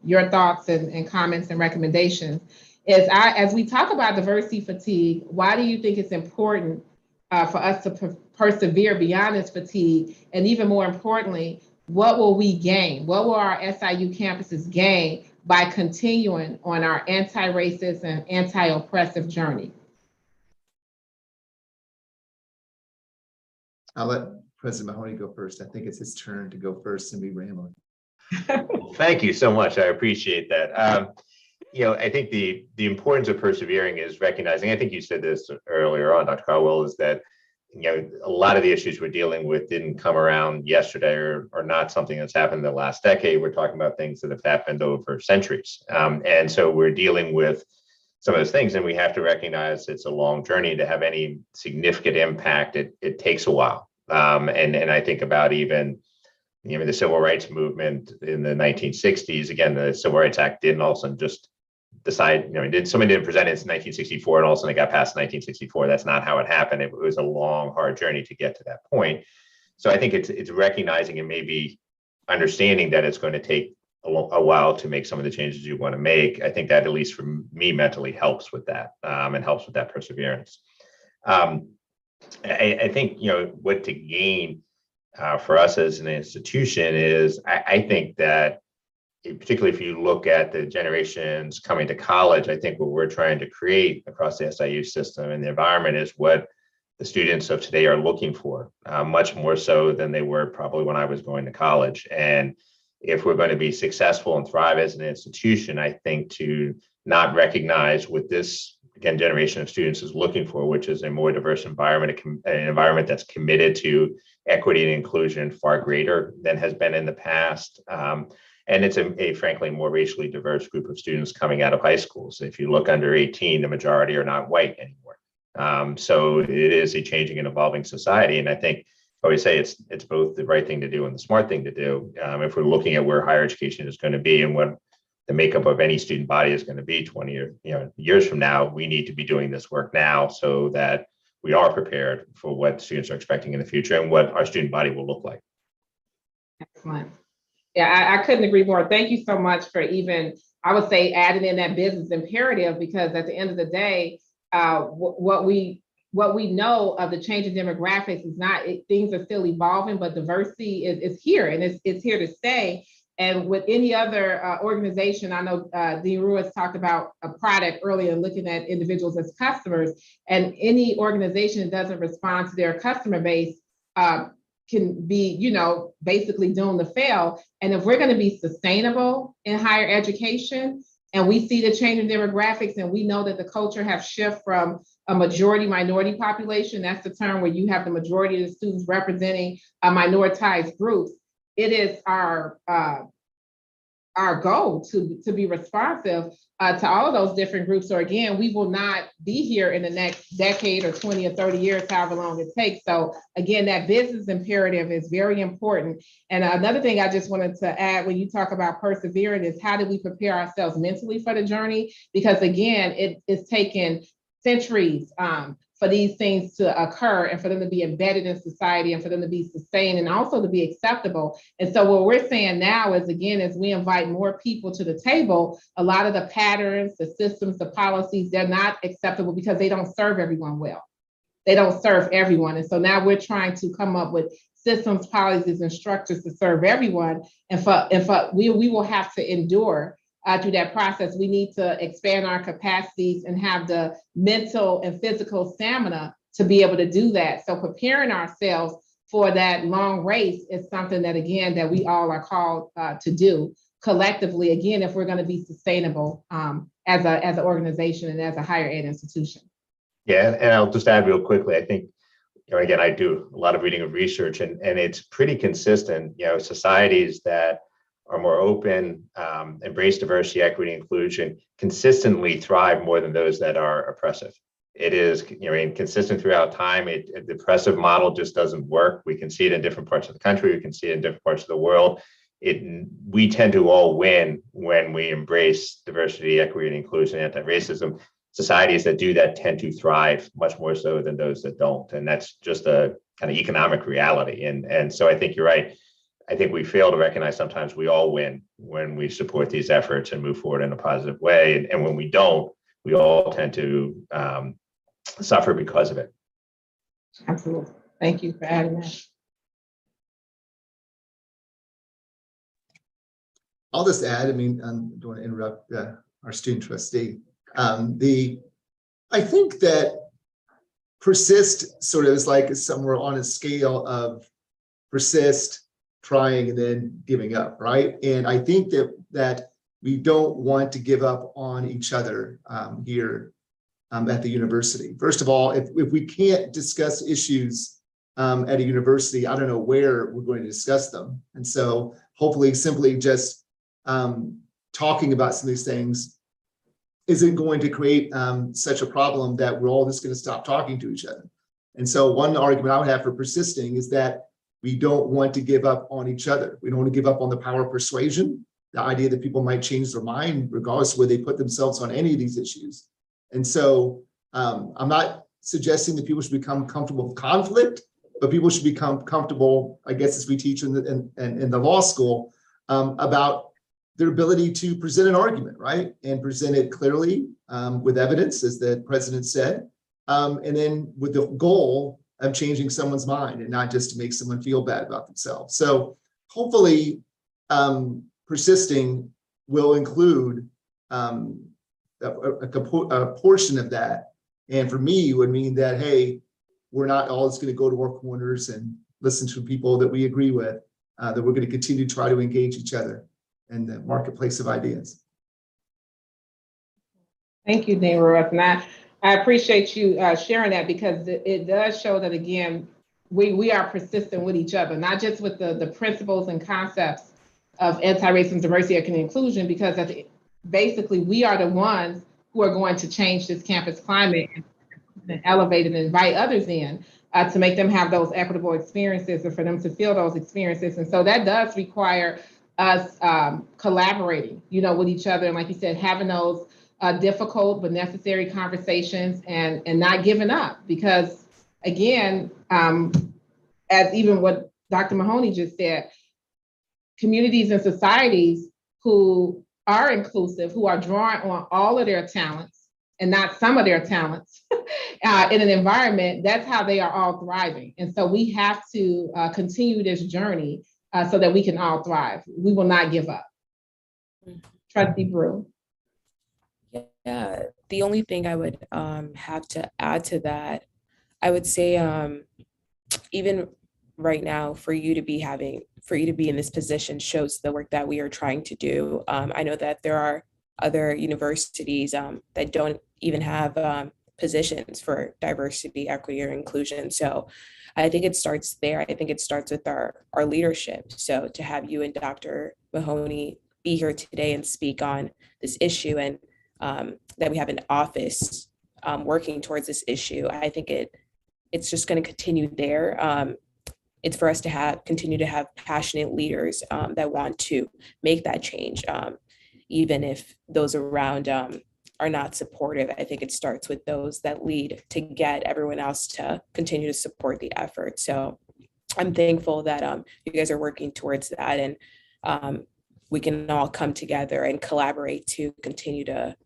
your thoughts and comments and recommendations. As we talk about diversity fatigue, why do you think it's important for us to persevere beyond this fatigue? And even more importantly, what will we gain? What will our SIU campuses gain by continuing on our anti-racist and anti-oppressive journey? I'll let President Mahoney go first. I think it's his turn to go first and be rambling. Thank you so much. I appreciate that. I think the importance of persevering is recognizing, I think you said this earlier on, Dr. Caldwell, is that, a lot of the issues we're dealing with didn't come around yesterday or not something that's happened in the last decade. We're talking about things that have happened over centuries. And so we're dealing with some of those things, and we have to recognize it's a long journey. To have any significant impact, it takes a while. And I think about even the civil rights movement in the 1960s. Again, the Civil Rights Act didn't all of a sudden just decide, somebody didn't present it in 1964 and all of a sudden it got passed in 1964. That's not how it happened. It was a long, hard journey to get to that point. So I think it's recognizing and maybe understanding that it's going to take a while to make some of the changes you want to make. I think that, at least for me, mentally helps with that, and helps with that perseverance. I think, what to gain for us as an institution is, I think that, particularly if you look at the generations coming to college, I think what we're trying to create across the SIU system and the environment is what the students of today are looking for, much more so than they were probably when I was going to college. And if we're going to be successful and thrive as an institution, I think to not recognize what this, again, generation of students is looking for, which is a more diverse environment, an environment that's committed to equity and inclusion far greater than has been in the past. And it's a frankly more racially diverse group of students coming out of high school. So if you look under 18, the majority are not white anymore. So it is a changing and evolving society. And I think I always say it's both the right thing to do and the smart thing to do. If we're looking at where higher education is going to be and what the makeup of any student body is going to be 20 years from now, we need to be doing this work now so that we are prepared for what students are expecting in the future and what our student body will look like. Excellent. Yeah, I couldn't agree more. Thank you so much for even, I would say, adding in that business imperative, because at the end of the day, what we know of the change in demographics is not, things are still evolving, but diversity is here, and it's here to stay. And with any other organization, I know Dean Ruiz talked about a product earlier, looking at individuals as customers, and any organization that doesn't respond to their customer base can be, basically doomed to fail. And if we're going to be sustainable in higher education, and we see the change in demographics, and we know that the culture has shifted from a majority minority population, that's the term where you have the majority of the students representing minoritized groups, it is our goal to be responsive to all of those different groups. So again, we will not be here in the next decade or 20 or 30 years, however long it takes. So again, that business imperative is very important. And another thing I just wanted to add, when you talk about persevering, is how do we prepare ourselves mentally for the journey? Because again, it's taken centuries for these things to occur and for them to be embedded in society and for them to be sustained and also to be acceptable. And so what we're saying now is, again, as we invite more people to the table, a lot of the patterns, the systems, the policies, they're not acceptable because they don't serve everyone well. They don't serve everyone. And so now we're trying to come up with systems, policies, and structures to serve everyone. And we will have to endure through that process. We need to expand our capacities and have the mental and physical stamina to be able to do that. So preparing ourselves for that long race is something that, again, that we all are called to do collectively, again, if we're going to be sustainable as an organization and as a higher ed institution. Yeah, and I'll just add real quickly, I think, again, I do a lot of reading of research, and it's pretty consistent. Societies that are more open, embrace diversity, equity, inclusion, consistently thrive more than those that are oppressive. It is, consistent throughout time. The oppressive model just doesn't work. We can see it in different parts of the country. We can see it in different parts of the world. We tend to all win when we embrace diversity, equity, and inclusion, anti-racism. Societies that do that tend to thrive much more so than those that don't. And that's just a kind of economic reality. And so I think you're right. I think we fail to recognize sometimes we all win when we support these efforts and move forward in a positive way. And when we don't, we all tend to suffer because of it. Absolutely. Thank you for adding that. I'll just add, I don't want to interrupt our student trustee. I think that persist sort of is like somewhere on a scale of persist, trying and then giving up, right? And I think that we don't want to give up on each other here at the university. First of all, if we can't discuss issues at a university, I don't know where we're going to discuss them. And so hopefully simply just talking about some of these things isn't going to create such a problem that we're all just going to stop talking to each other. And so one argument I would have for persisting is that we don't want to give up on each other. We don't want to give up on the power of persuasion, the idea that people might change their mind regardless of where they put themselves on any of these issues. And so I'm not suggesting that people should become comfortable with conflict, but people should become comfortable, I guess, as we teach in the law school, about their ability to present an argument, right? And present it clearly with evidence, as the president said, and then with the goal of changing someone's mind and not just to make someone feel bad about themselves. So hopefully persisting will include a portion of that. And for me, it would mean that, hey, we're not all just going to go to our corners and listen to people that we agree with, that we're going to continue to try to engage each other in the marketplace of ideas. Thank you, Dean Ruth. And I appreciate you sharing that, because it does show that, again, we are persistent with each other, not just with the principles and concepts of anti-racism, diversity, equity, and inclusion, because basically we are the ones who are going to change this campus climate and elevate and invite others in to make them have those equitable experiences and for them to feel those experiences. And so that does require us collaborating, with each other. And like you said, having those difficult but necessary conversations and not giving up, because again, as even what Dr. Mahoney just said, communities and societies who are inclusive, who are drawing on all of their talents and not some of their talents in an environment, that's how they are all thriving. And so we have to continue this journey so that we can all thrive. We will not give up. Trustee Brew. Yeah, the only thing I would have to add to that, I would say even right now, for you to be in this position shows the work that we are trying to do. I know that there are other universities that don't even have positions for diversity, equity, or inclusion. So I think it starts there. I think it starts with our leadership. So to have you and Dr. Mahoney be here today and speak on this issue, and that we have an office working towards this issue, I think it's just going to continue there. It's for us to continue to have passionate leaders that want to make that change, even if those around are not supportive. I think it starts with those that lead to get everyone else to continue to support the effort. So I'm thankful that you guys are working towards that, and we can all come together and collaborate to continue to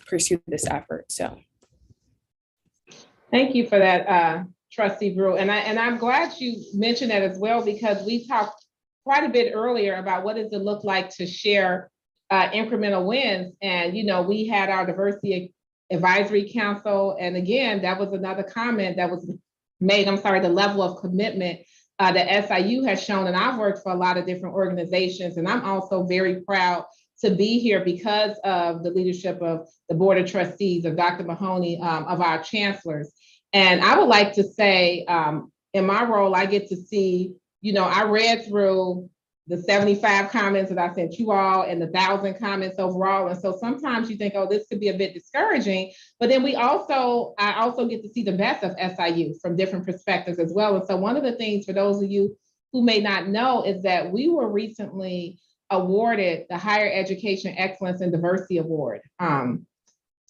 pursue this effort. So thank you for that, Trustee Brew. And I'm glad you mentioned that as well, because we talked quite a bit earlier about what does it look like to share incremental wins. And, we had our Diversity Advisory Council. And again, that was another comment that was made, the level of commitment that SIU has shown. And I've worked for a lot of different organizations, and I'm also very proud to be here because of the leadership of the Board of Trustees, of Dr. Mahoney, of our chancellors. And I would like to say, in my role, I get to see, I read through the 75 comments that I sent you all and the 1,000 comments overall. And so sometimes you think, oh, this could be a bit discouraging, but then I also get to see the best of SIU from different perspectives as well. And so one of the things, for those of you who may not know, is that we were recently awarded the Higher Education Excellence and Diversity Award.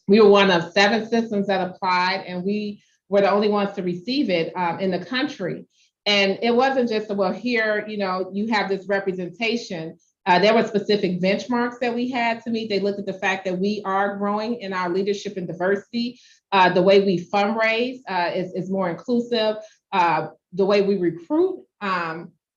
We were one of 7 systems that applied, and we were the only ones to receive it in the country. And it wasn't just, well, here, you have this representation. There were specific benchmarks that we had to meet. They looked at the fact that we are growing in our leadership and diversity. The way we fundraise is more inclusive. The way we recruit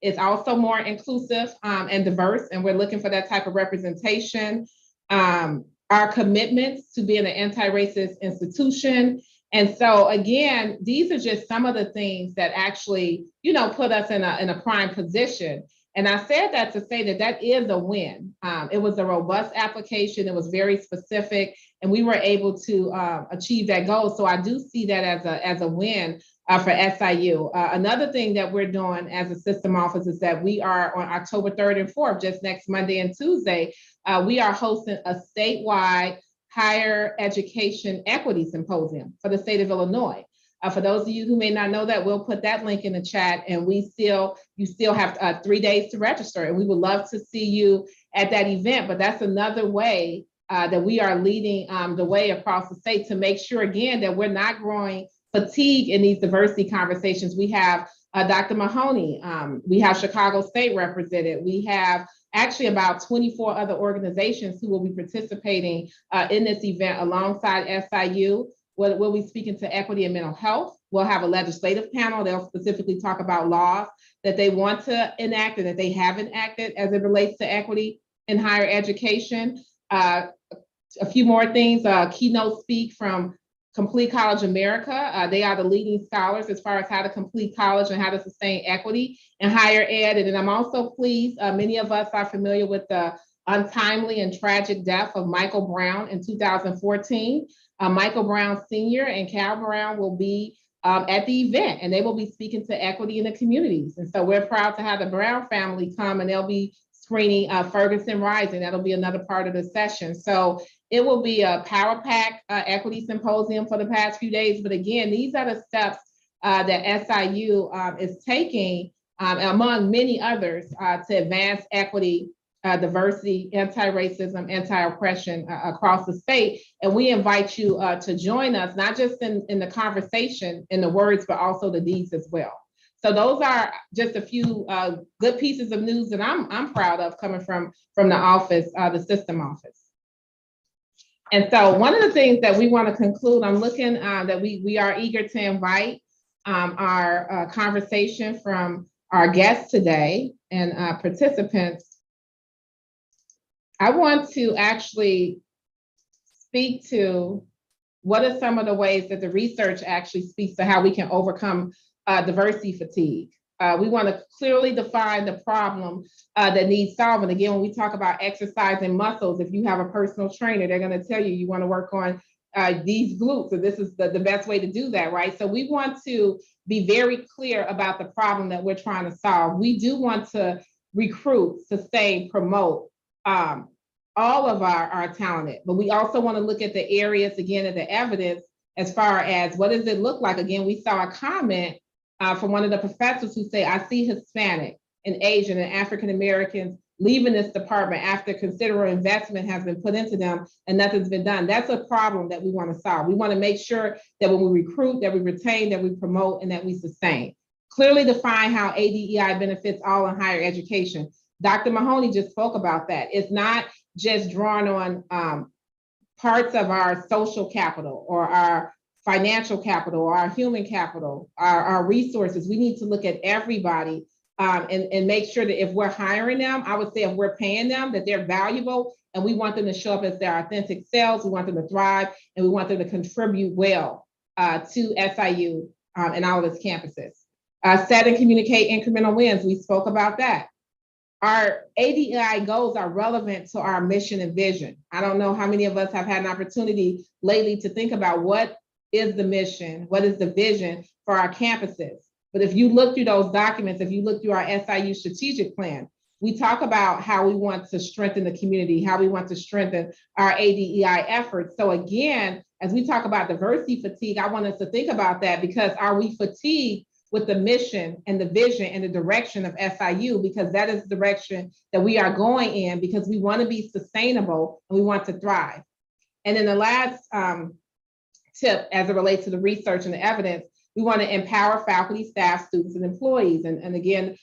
is also more inclusive and diverse, and we're looking for that type of representation. Our commitments to being an anti-racist institution And so again, these are just some of the things that actually, put us in a prime position. And I said that to say that is a win. It was a robust application. It was very specific, and we were able to achieve that goal. So I do see that as a win for SIU. Another thing that we're doing as a system office is that we are on October 3rd and 4th, just next Monday and Tuesday, we are hosting a statewide higher education equity symposium for the state of Illinois. For those of you who may not know that, we'll put that link in the chat, and you still have 3 days to register, and we would love to see you at that event. But that's another way that we are leading the way across the state to make sure, again, that we're not growing fatigue in these diversity conversations. We have Dr. Mahoney, we have Chicago State represented, we have actually about 24 other organizations who will be participating in this event alongside SIU. We'll be speaking to equity and mental health. We'll have a legislative panel. They'll specifically talk about laws that they want to enact and that they have enacted as it relates to equity in higher education. A few more things, keynote speak from Complete College America. They are the leading scholars as far as how to complete college and how to sustain equity in higher ed. And then I'm also pleased, many of us are familiar with the untimely and tragic death of Michael Brown in 2014. Michael Brown Sr. and Cal Brown will be at the event, and they will be speaking to equity in the communities. And so we're proud to have the Brown family come, and they'll be screening Ferguson Rising. That'll be another part of the session. So it will be a power-packed equity symposium for the past few days. But again, these are the steps that SIU is taking, among many others, to advance equity, diversity, anti-racism, anti-oppression across the state. And we invite you to join us, not just in the conversation, in the words, but also the deeds as well. So those are just a few good pieces of news that I'm proud of coming from the office, the system office. And so one of the things that we want to conclude, I'm looking that we are eager to invite our conversation from our guests today and participants. I want to actually speak to what are some of the ways that the research actually speaks to how we can overcome diversity fatigue. We want to clearly define the problem that needs solving. Again, when we talk about exercising muscles, if you have a personal trainer, they're going to tell you want to work on these glutes, and this is the best way to do that, right? So we want to be very clear about the problem that we're trying to solve. We do want to recruit, sustain, promote all of our talented, but we also want to look at the areas, again, of the evidence as far as what does it look like? Again, we saw a comment from one of the professors who say, I see Hispanic and Asian and African Americans leaving this department after considerable investment has been put into them and nothing's been done. That's a problem that we want to solve. We want to make sure that when we recruit, that we retain, that we promote, and that we sustain. Clearly define how ADEI benefits all in higher education. Dr. Mahoney just spoke about that. It's not just drawn on parts of our social capital or our financial capital or our human capital, our resources. We need to look at everybody and make sure that if we're hiring them, I would say if we're paying them, that they're valuable and we want them to show up as their authentic selves. We want them to thrive and we want them to contribute well to SIU and all of its campuses. Set and communicate incremental wins. We spoke about that. Our ADEI goals are relevant to our mission and vision. I don't know how many of us have had an opportunity lately to think about what is the mission, what is the vision for our campuses. But if you look through those documents, if you look through our SIU strategic plan, we talk about how we want to strengthen the community, how we want to strengthen our ADEI efforts. So again, as we talk about diversity fatigue, I want us to think about that, because are we fatigued with the mission and the vision and the direction of SIU? Because that is the direction that we are going in, because we want to be sustainable and we want to thrive. And then the last tip as it relates to the research and the evidence, we want to empower faculty, staff, students, and employees. And again,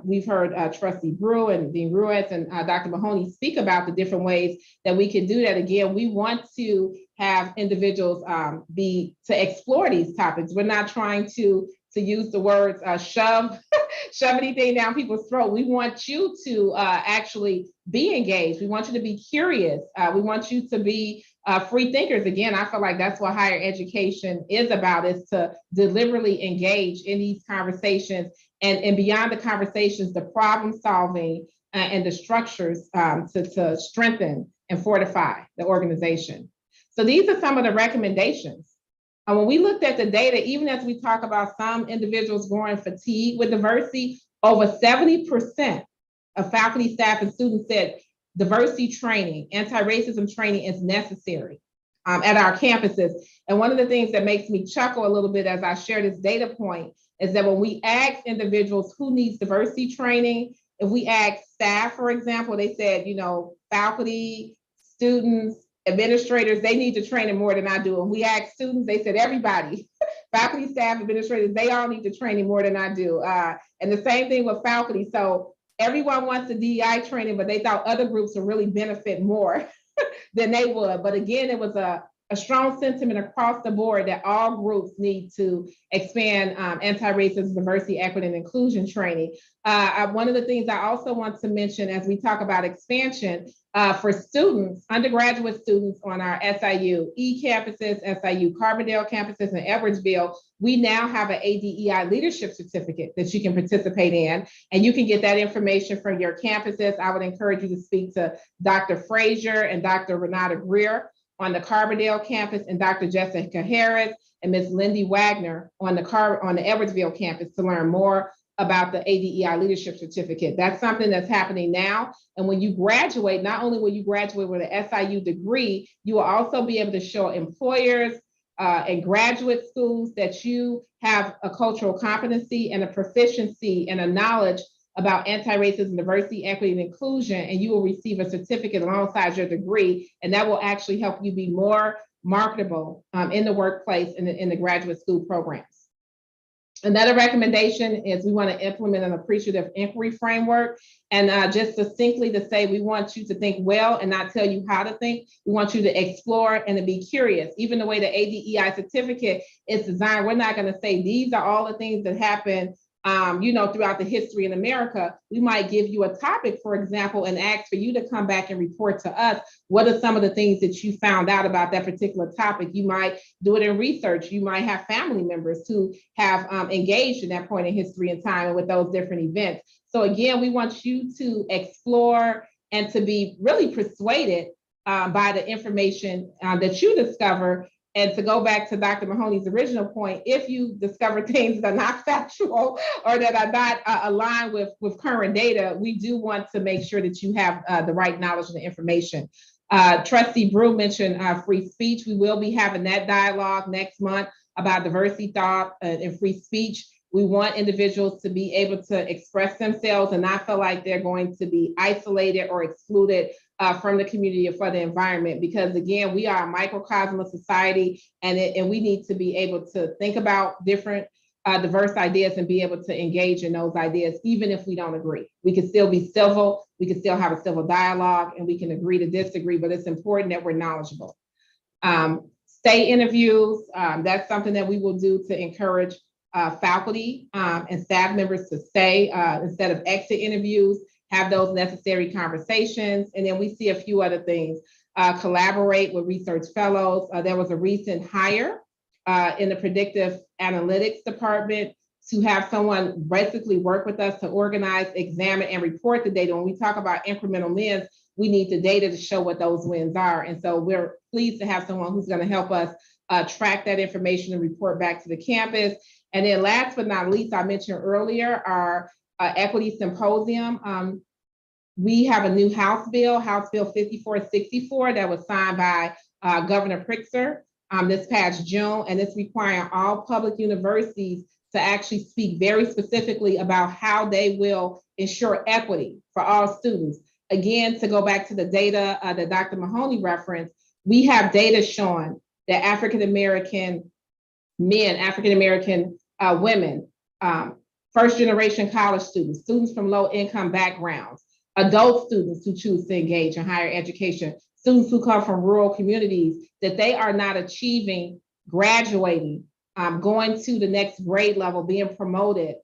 we've heard Trustee Brew and Dean Ruiz and Dr. Mahoney speak about the different ways that we can do that. Again, we want to have individuals to explore these topics. We're not trying to to use the words shove anything down people's throat. We want you to actually be engaged. We want you to be curious. We want you to be free thinkers. Again, I feel like that's what higher education is about, is to deliberately engage in these conversations and beyond the conversations, the problem solving and the structures to strengthen and fortify the organization. So these are some of the recommendations. When we looked at the data, even as we talk about some individuals growing fatigue with diversity, over 70% of faculty, staff, and students said diversity training, anti-racism training is necessary at our campuses. And one of the things that makes me chuckle a little bit as I share this data point is that when we ask individuals who needs diversity training, if we ask staff, for example, they said, you know, faculty, students, administrators, they need to train more than I do. And we asked students, they said everybody, faculty, staff, administrators, they all need to train more than I do. And the same thing with faculty. So everyone wants the DEI training, but they thought other groups would really benefit more than they would. But again, it was a strong sentiment across the board that all groups need to expand anti-racism, diversity, equity, and inclusion training. One of the things I also want to mention as we talk about expansion for students, undergraduate students on our SIU campuses, SIU Carbondale campuses, and Edwardsville, we now have an ADEI leadership certificate that you can participate in, and you can get that information from your campuses. I would encourage you to speak to Dr. Frazier and Dr. Renata Greer on the Carbondale campus, and Dr. Jessica Harris and Ms. Lindy Wagner on the Edwardsville campus to learn more about the ADEI leadership certificate. That's something that's happening now. And when you graduate, not only will you graduate with an SIU degree, you will also be able to show employers and graduate schools that you have a cultural competency and a proficiency and a knowledge about anti-racism, diversity, equity, and inclusion, and you will receive a certificate alongside your degree, and that will actually help you be more marketable in the workplace and in the graduate school programs. Another recommendation is we want to implement an appreciative inquiry framework, and just succinctly to say, we want you to think well and not tell you how to think. We want you to explore and to be curious. Even the way the ADEI certificate is designed, we're not going to say these are all the things that happen throughout the history in America. We might give you a topic, for example, and ask for you to come back and report to us what are some of the things that you found out about that particular topic. You might do it in research. You might have family members who have engaged in that point in history and time and with those different events. So again, we want you to explore and to be really persuaded by the information that you discover. And to go back to Dr. Mahoney's original point, if you discover things that are not factual or that are not aligned with current data, we do want to make sure that you have the right knowledge and the information. Trustee Brew mentioned free speech. We will be having that dialogue next month about diversity, thought, and free speech. We want individuals to be able to express themselves and not feel like they're going to be isolated or excluded from the community or for the environment, because again, we are a microcosm of society, and we need to be able to think about different diverse ideas and be able to engage in those ideas, even if we don't agree. We can still be civil, we can still have a civil dialogue, and we can agree to disagree, but it's important that we're knowledgeable. Stay interviews, that's something that we will do to encourage faculty and staff members to stay instead of exit interviews, have those necessary conversations. And then we see a few other things. Collaborate with research fellows. There was a recent hire in the predictive analytics department to have someone basically work with us to organize, examine, and report the data. When we talk about incremental wins, we need the data to show what those wins are. And so we're pleased to have someone who's going to help us track that information and report back to the campus. And then last but not least, I mentioned earlier, our equity symposium. We have a new House Bill 5464, that was signed by Governor Pritzker this past June, and it's requiring all public universities to actually speak very specifically about how they will ensure equity for all students. Again, to go back to the data that Dr. Mahoney referenced, we have data showing that African-American men, African-American women, first-generation college students, students from low-income backgrounds, adult students who choose to engage in higher education, students who come from rural communities, that they are not achieving graduating going to the next grade level, being promoted,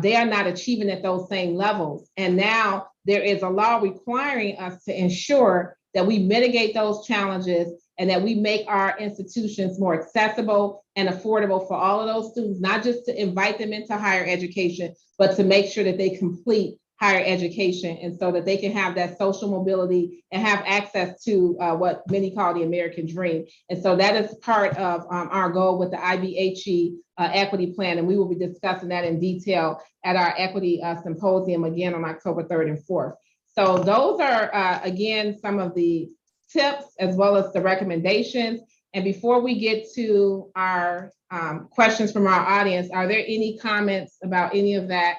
they are not achieving at those same levels. And now there is a law requiring us to ensure that we mitigate those challenges and that we make our institutions more accessible and affordable for all of those students, not just to invite them into higher education, but to make sure that they complete higher education, and so that they can have that social mobility and have access to what many call the American dream. And so that is part of our goal with the IBHE equity plan, and we will be discussing that in detail at our equity symposium again on October 3rd and 4th. So those are, again, some of the tips as well as the recommendations. And before we get to our questions from our audience, are there any comments about any of that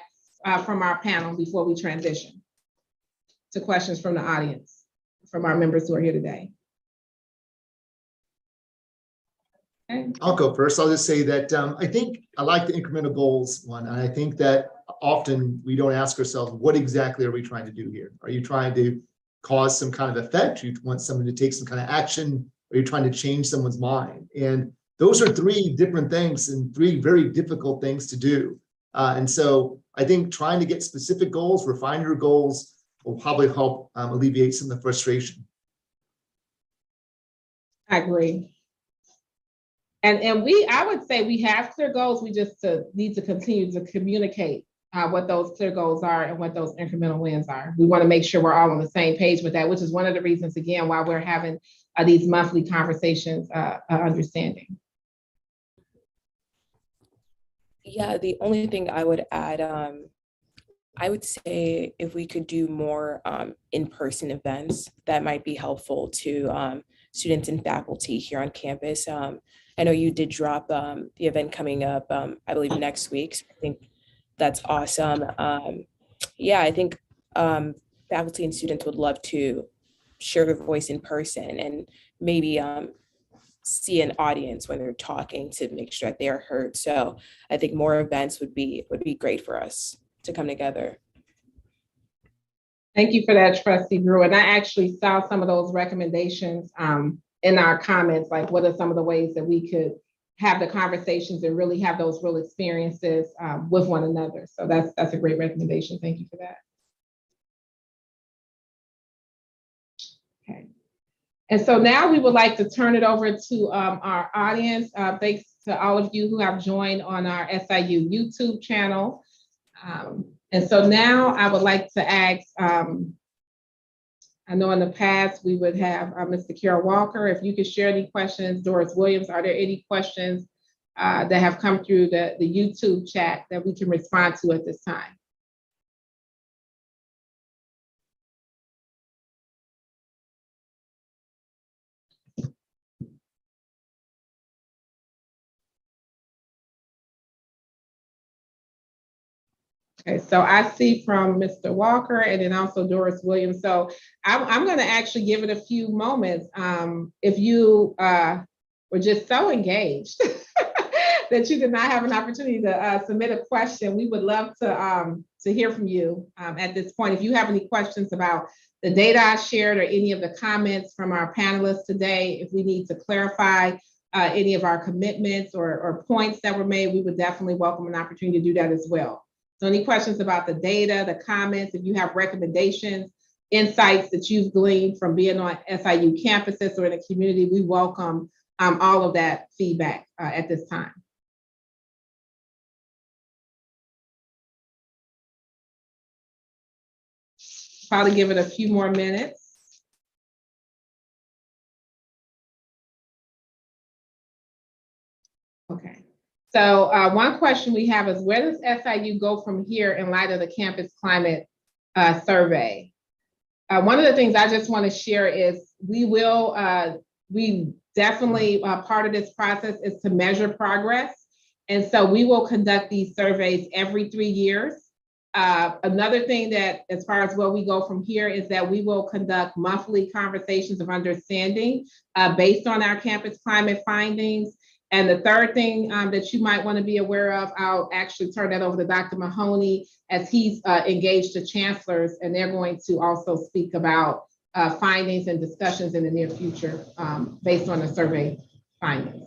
from our panel before we transition to questions from the audience, from our members who are here today? Okay. I'll go first. I'll just say that I think I like the incremental goals one. And I think that often we don't ask ourselves, what exactly are we trying to do here? Are you trying to cause some kind of effect? You want someone to take some kind of action? Or you're trying to change someone's mind? And those are three different things and three very difficult things to do. And so I think trying to get specific goals, refine your goals, will probably help alleviate some of the frustration. I agree. And I would say we have clear goals. We just need to continue to communicate what those clear goals are and what those incremental wins are. We want to make sure we're all on the same page with that, which is one of the reasons, again, why we're having these monthly conversations, understanding. Yeah, the only thing I would add, I would say if we could do more in-person events, that might be helpful to students and faculty here on campus. I know you did drop the event coming up, I believe next week. So I think that's awesome. Yeah, I think faculty and students would love to share their voice in person and maybe see an audience when they're talking to make sure that they are heard. So I think more events would be great for us to come together. Thank you for that, Trustee Brew. And I actually saw some of those recommendations in our comments, like what are some of the ways that we could have the conversations and really have those real experiences with one another. So that's a great recommendation. Thank you for that. Okay. And so now we would like to turn it over to our audience. Thanks to all of you who have joined on our SIU YouTube channel. And so now I would like to ask, I know in the past we would have Mr. Carol Walker, if you could share any questions. Doris Williams, are there any questions that have come through the YouTube chat that we can respond to at this time? Okay, so I see from Mr. Walker and then also Doris Williams. So I'm going to actually give it a few moments. If you were just so engaged that you did not have an opportunity to submit a question, we would love to hear from you at this point. If you have any questions about the data I shared or any of the comments from our panelists today, if we need to clarify any of our commitments or points that were made, we would definitely welcome an opportunity to do that as well. So any questions about the data, the comments, if you have recommendations, insights that you've gleaned from being on SIU campuses or in the community, we welcome all of that feedback at this time. Probably give it a few more minutes. Okay. So one question we have is, where does SIU go from here in light of the campus climate survey? One of the things I just want to share is we definitely, part of this process is to measure progress. And so we will conduct these surveys every 3 years. Another thing that, as far as where we go from here, is that we will conduct monthly conversations of understanding based on our campus climate findings. And the third thing that you might want to be aware of, I'll actually turn that over to Dr. Mahoney, as he's engaged the chancellors, and they're going to also speak about findings and discussions in the near future based on the survey findings.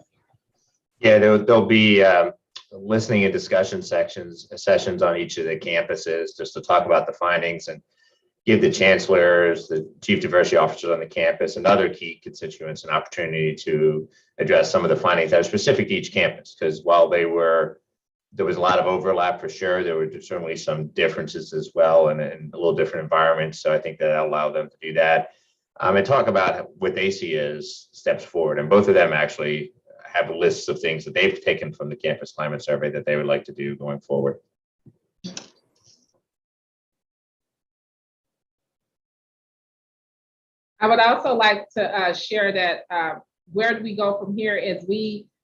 Yeah, there'll be listening and discussion sessions on each of the campuses just to talk about the findings and give the chancellors, the chief diversity officers on the campus, and other key constituents an opportunity to address some of the findings that are specific to each campus. Because while there was a lot of overlap for sure, there were certainly some differences as well, and a little different environments. So I think that allowed them to do that and talk about what they see as steps forward. And both of them actually have lists of things that they've taken from the campus climate survey that they would like to do going forward. I would also like to share that where do we go from here is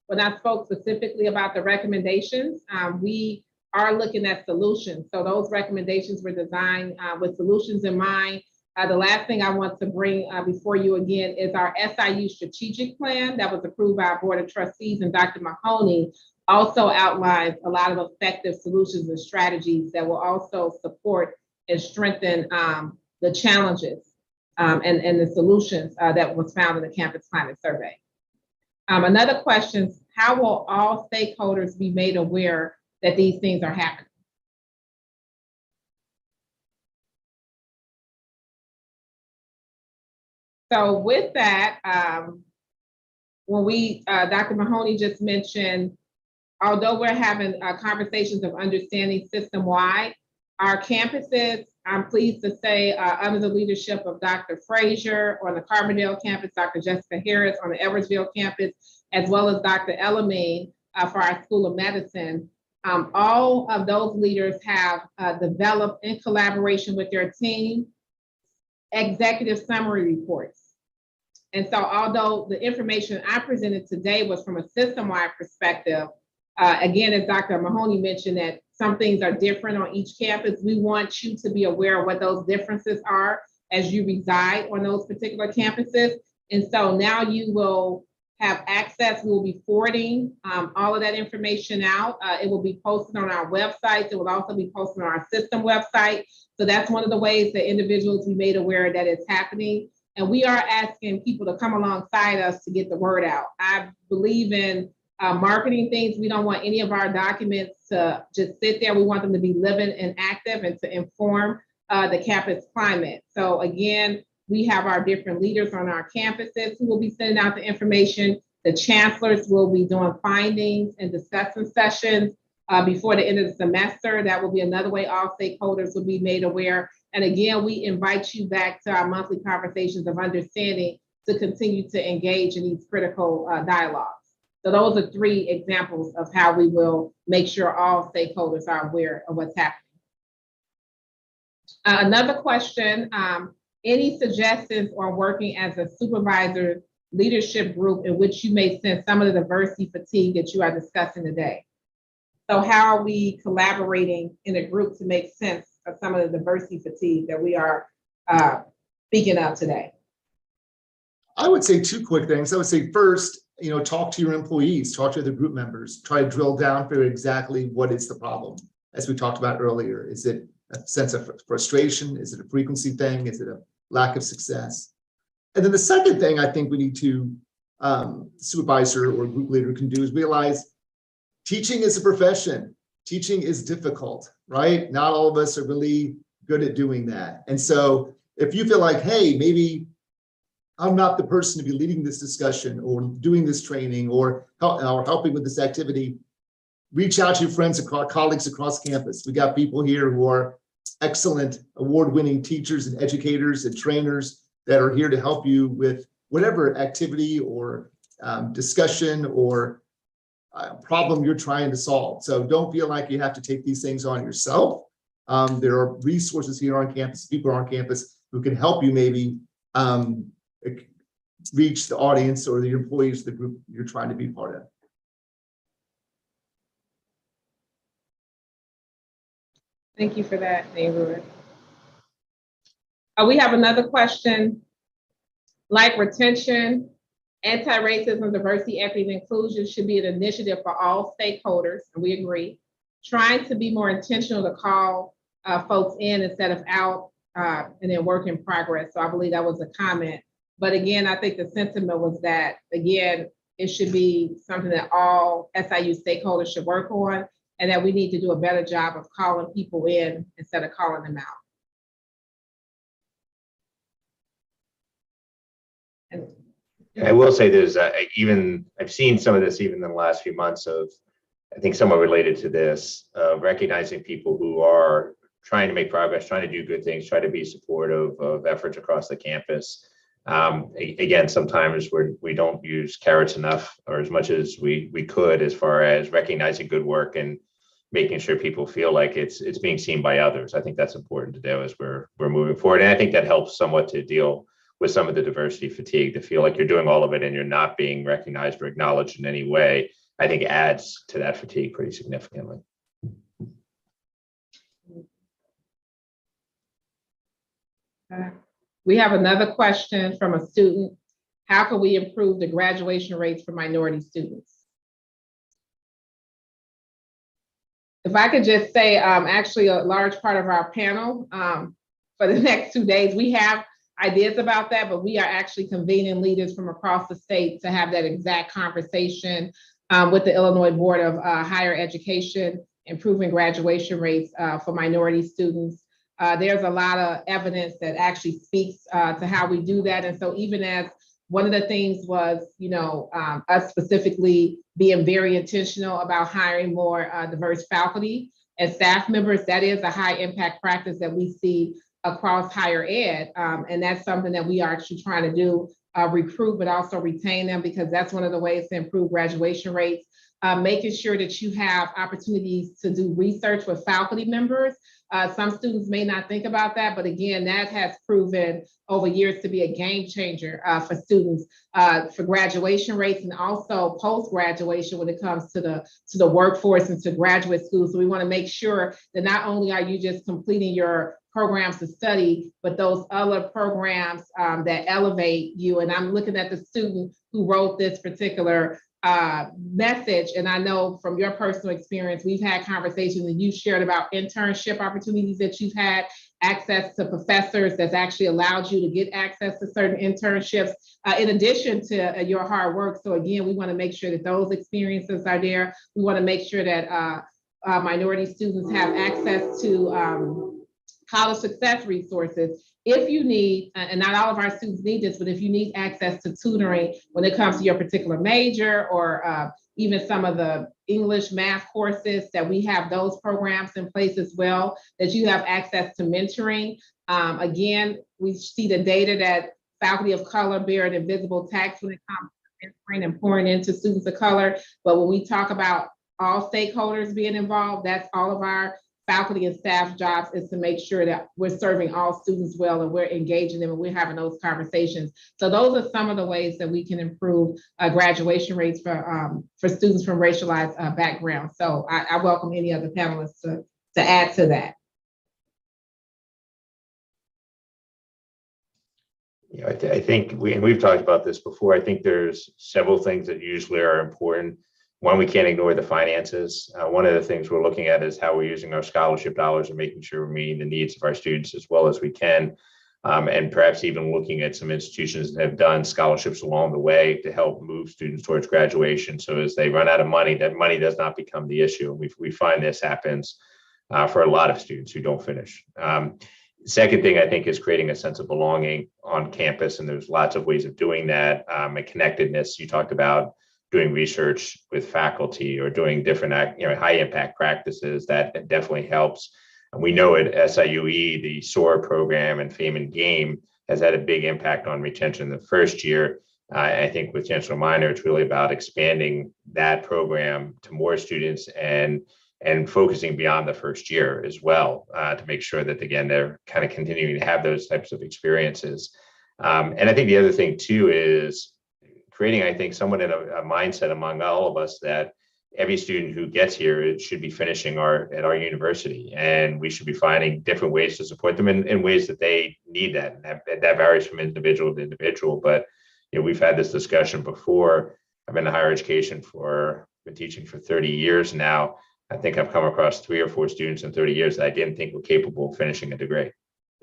when I spoke specifically about the recommendations, we are looking at solutions. So those recommendations were designed with solutions in mind. The last thing I want to bring before you again is our SIU strategic plan that was approved by our Board of Trustees, and Dr. Mahoney also outlines a lot of effective solutions and strategies that will also support and strengthen the challenges and the solutions that was found in the campus climate survey. Another question, how will all stakeholders be made aware that these things are happening? So with that, when Dr. Mahoney just mentioned, although we're having conversations of understanding system-wide, our campuses, I'm pleased to say, under the leadership of Dr. Frazier on the Carbondale campus, Dr. Jessica Harris on the Edwardsville campus, as well as Dr. Elamine for our School of Medicine, all of those leaders have developed in collaboration with their team executive summary reports. And so although the information I presented today was from a system-wide perspective, again, as Dr. Mahoney mentioned, that some things are different on each campus. We want you to be aware of what those differences are as you reside on those particular campuses. And so now you will have access. We will be forwarding all of that information out. It will be posted on our website. It will also be posted on our system website. So that's one of the ways that individuals be made aware that it's happening. And we are asking people to come alongside us to get the word out. I believe in marketing things. We don't want any of our documents to just sit there. We want them to be living and active and to inform the campus climate. So again, we have our different leaders on our campuses who will be sending out the information. The chancellors will be doing findings and discussion sessions before the end of the semester. That will be another way all stakeholders will be made aware. And again, we invite you back to our monthly conversations of understanding to continue to engage in these critical dialogues. So those are 3 examples of how we will make sure all stakeholders are aware of what's happening. Another question, any suggestions on working as a supervisor leadership group in which you may sense some of the diversity fatigue that you are discussing today? So how are we collaborating in a group to make sense of some of the diversity fatigue that we are speaking of today? I would say 2 quick things. I would say first, talk to your employees, talk to the group members, try to drill down for exactly what is the problem. As we talked about earlier, is it a sense of frustration? Is it a frequency thing? Is it a lack of success? And then the second thing I think we need to, supervisor or group leader can do is realize teaching is a profession. Teaching is difficult, right? Not all of us are really good at doing that. And so if you feel like, hey, maybe I'm not the person to be leading this discussion or doing this training or helping with this activity, reach out to your friends and colleagues across campus. We got people here who are excellent award-winning teachers and educators and trainers that are here to help you with whatever activity or discussion or problem you're trying to solve. So don't feel like you have to take these things on yourself. There are resources here on campus, people on campus who can help you maybe reach the audience or the employees of the group you're trying to be part of. Thank you for that, Neighbor. We have another question. Like retention, anti-racism, diversity, equity, and inclusion should be an initiative for all stakeholders, and we agree. Trying to be more intentional to call folks in instead of out and then work in progress. So I believe that was a comment. But again, I think the sentiment was that, again, it should be something that all SIU stakeholders should work on, and that we need to do a better job of calling people in instead of calling them out. And I will say there's even, I've seen some of this even in the last few months of, I think somewhat related to this, recognizing people who are trying to make progress, trying to do good things, try to be supportive of efforts across the campus. Again, sometimes we don't use carrots enough or as much as we could as far as recognizing good work and making sure people feel like it's being seen by others. I think that's important to do as we're moving forward. And I think that helps somewhat to deal with some of the diversity fatigue, to feel like you're doing all of it and you're not being recognized or acknowledged in any way, I think adds to that fatigue pretty significantly. We have another question from a student. How can we improve the graduation rates for minority students? If I could just say, actually a large part of our panel for the next 2 days, we have ideas about that, but we are actually convening leaders from across the state to have that exact conversation with the Illinois Board of Higher Education, improving graduation rates for minority students. There's a lot of evidence that actually speaks to how we do that. And so even as one of the things was, us specifically being very intentional about hiring more diverse faculty and staff members, that is a high impact practice that we see across higher ed. And that's something that we are actually trying to do, recruit, but also retain them, because that's one of the ways to improve graduation rates. Making sure that you have opportunities to do research with faculty members. Some students may not think about that, but again, that has proven over years to be a game changer for students for graduation rates and also post-graduation when it comes to the workforce and to graduate school. So we want to make sure that not only are you just completing your programs to study, but those other programs that elevate you. And I'm looking at the student who wrote this particular message. And I know from your personal experience, we've had conversations and you shared about internship opportunities that you've had, access to professors that's actually allowed you to get access to certain internships, in addition to your hard work. So again, we want to make sure that those experiences are there. We want to make sure that minority students have access to college success resources. If you need, and not all of our students need this, but if you need access to tutoring when it comes to your particular major or even some of the English math courses, that we have those programs in place as well, that you have access to mentoring. Again, we see the data that faculty of color bear an invisible tax when it comes to mentoring and pouring into students of color. But when we talk about all stakeholders being involved, that's all of our faculty and staff jobs, is to make sure that we're serving all students well and we're engaging them and we're having those conversations. So those are some of the ways that we can improve graduation rates for students from racialized backgrounds. So I welcome any other panelists to add to that. I think we've talked about this before. I think there's several things that usually are important. One, we can't ignore the finances. One of the things we're looking at is how we're using our scholarship dollars and making sure we're meeting the needs of our students as well as we can. And perhaps even looking at some institutions that have done scholarships along the way to help move students towards graduation. So as they run out of money, that money does not become the issue. We find this happens for a lot of students who don't finish. Second thing, I think, is creating a sense of belonging on campus. And there's lots of ways of doing that. And connectedness, you talked about doing research with faculty or doing different high impact practices, that definitely helps. And we know at SIUE, the SOAR program and Fame and Game has had a big impact on retention in the first year. I think with Chancellor Minor, it's really about expanding that program to more students and focusing beyond the first year as well, to make sure that, again, they're kind of continuing to have those types of experiences. And I think the other thing too is creating, I think, somewhat a mindset among all of us that every student who gets here should be finishing at our university, and we should be finding different ways to support them in ways that they need that. And that varies from individual to individual. But we've had this discussion before. I've been in higher education been teaching for 30 years now. I think I've come across 3 or 4 students in 30 years that I didn't think were capable of finishing a degree.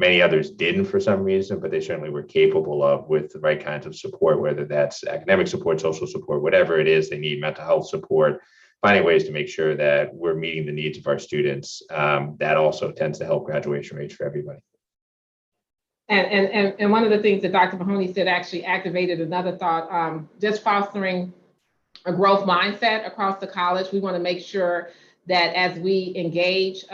Many others didn't for some reason, but they certainly were capable of with the right kinds of support, whether that's academic support, social support, whatever it is they need, mental health support, finding ways to make sure that we're meeting the needs of our students. That also tends to help graduation rates for everybody. And one of the things that Dr. Mahoney said actually activated another thought, just fostering a growth mindset across the college. We want to make sure that as we engage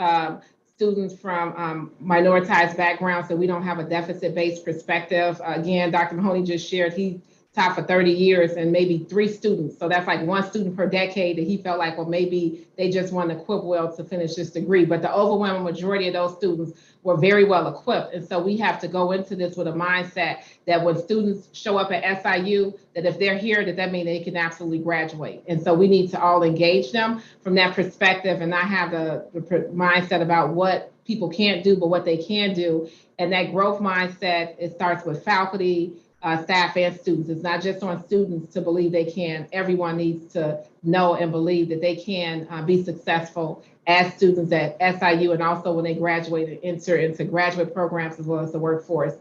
students from minoritized backgrounds, that we don't have a deficit-based perspective. Again, Dr. Mahoney just shared he taught for 30 years and maybe 3 students. So that's like 1 student per decade that he felt like, well, maybe they just weren't equipped well to finish this degree. But the overwhelming majority of those students were very well equipped. And so we have to go into this with a mindset that when students show up at SIU, that if they're here, that means they can absolutely graduate. And so we need to all engage them from that perspective and not have the mindset about what people can't do, but what they can do. And that growth mindset, it starts with faculty, staff, and students. It's not just on students to believe they can. Everyone needs to know and believe that they can be successful as students at SIU, and also when they graduate and enter into graduate programs as well as the workforce.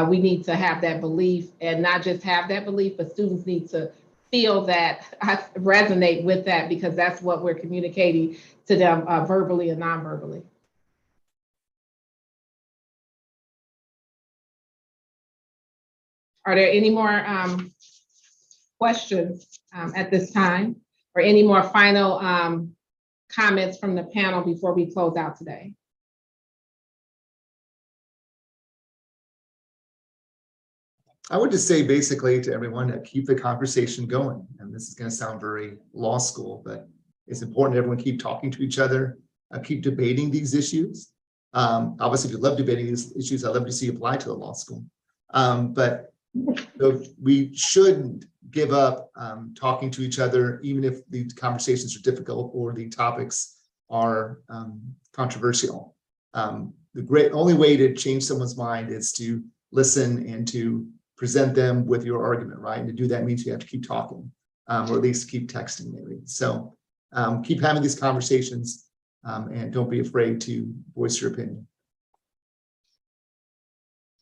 We need to have that belief, and not just have that belief, but students need to feel that, resonate with that, because that's what we're communicating to them verbally and non-verbally. Are there any more questions at this time, or any more final comments from the panel before we close out today? I would just say basically to everyone to keep the conversation going. And this is going to sound very law school, but it's important that everyone keep talking to each other, keep debating these issues. Obviously, if you love debating these issues, I'd love to see you apply to the law school. But so we shouldn't give up talking to each other, even if the conversations are difficult or the topics are controversial. The only way to change someone's mind is to listen and to present them with your argument, right? And to do that means you have to keep talking, or at least keep texting maybe. So keep having these conversations and don't be afraid to voice your opinion.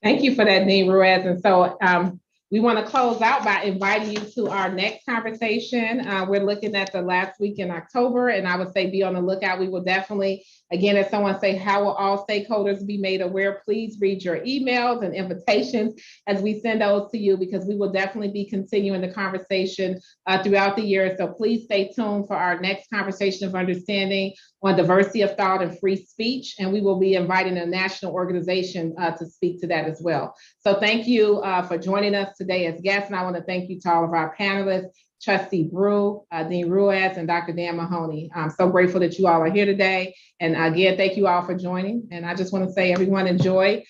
Thank you for that, Dean Ruiz. And so we want to close out by inviting you to our next conversation. We're looking at the last week in October, and I would say be on the lookout. We will definitely, again, as someone say, how will all stakeholders be made aware? Please read your emails and invitations as we send those to you, because we will definitely be continuing the conversation throughout the year. So please stay tuned for our next conversation of understanding on diversity of thought and free speech. And we will be inviting a national organization to speak to that as well. So thank you for joining us today as guests. And I want to thank you to all of our panelists, Trustee Brew, Dean Ruiz, and Dr. Dan Mahoney. I'm so grateful that you all are here today. And again, thank you all for joining. And I just want to say, everyone, enjoy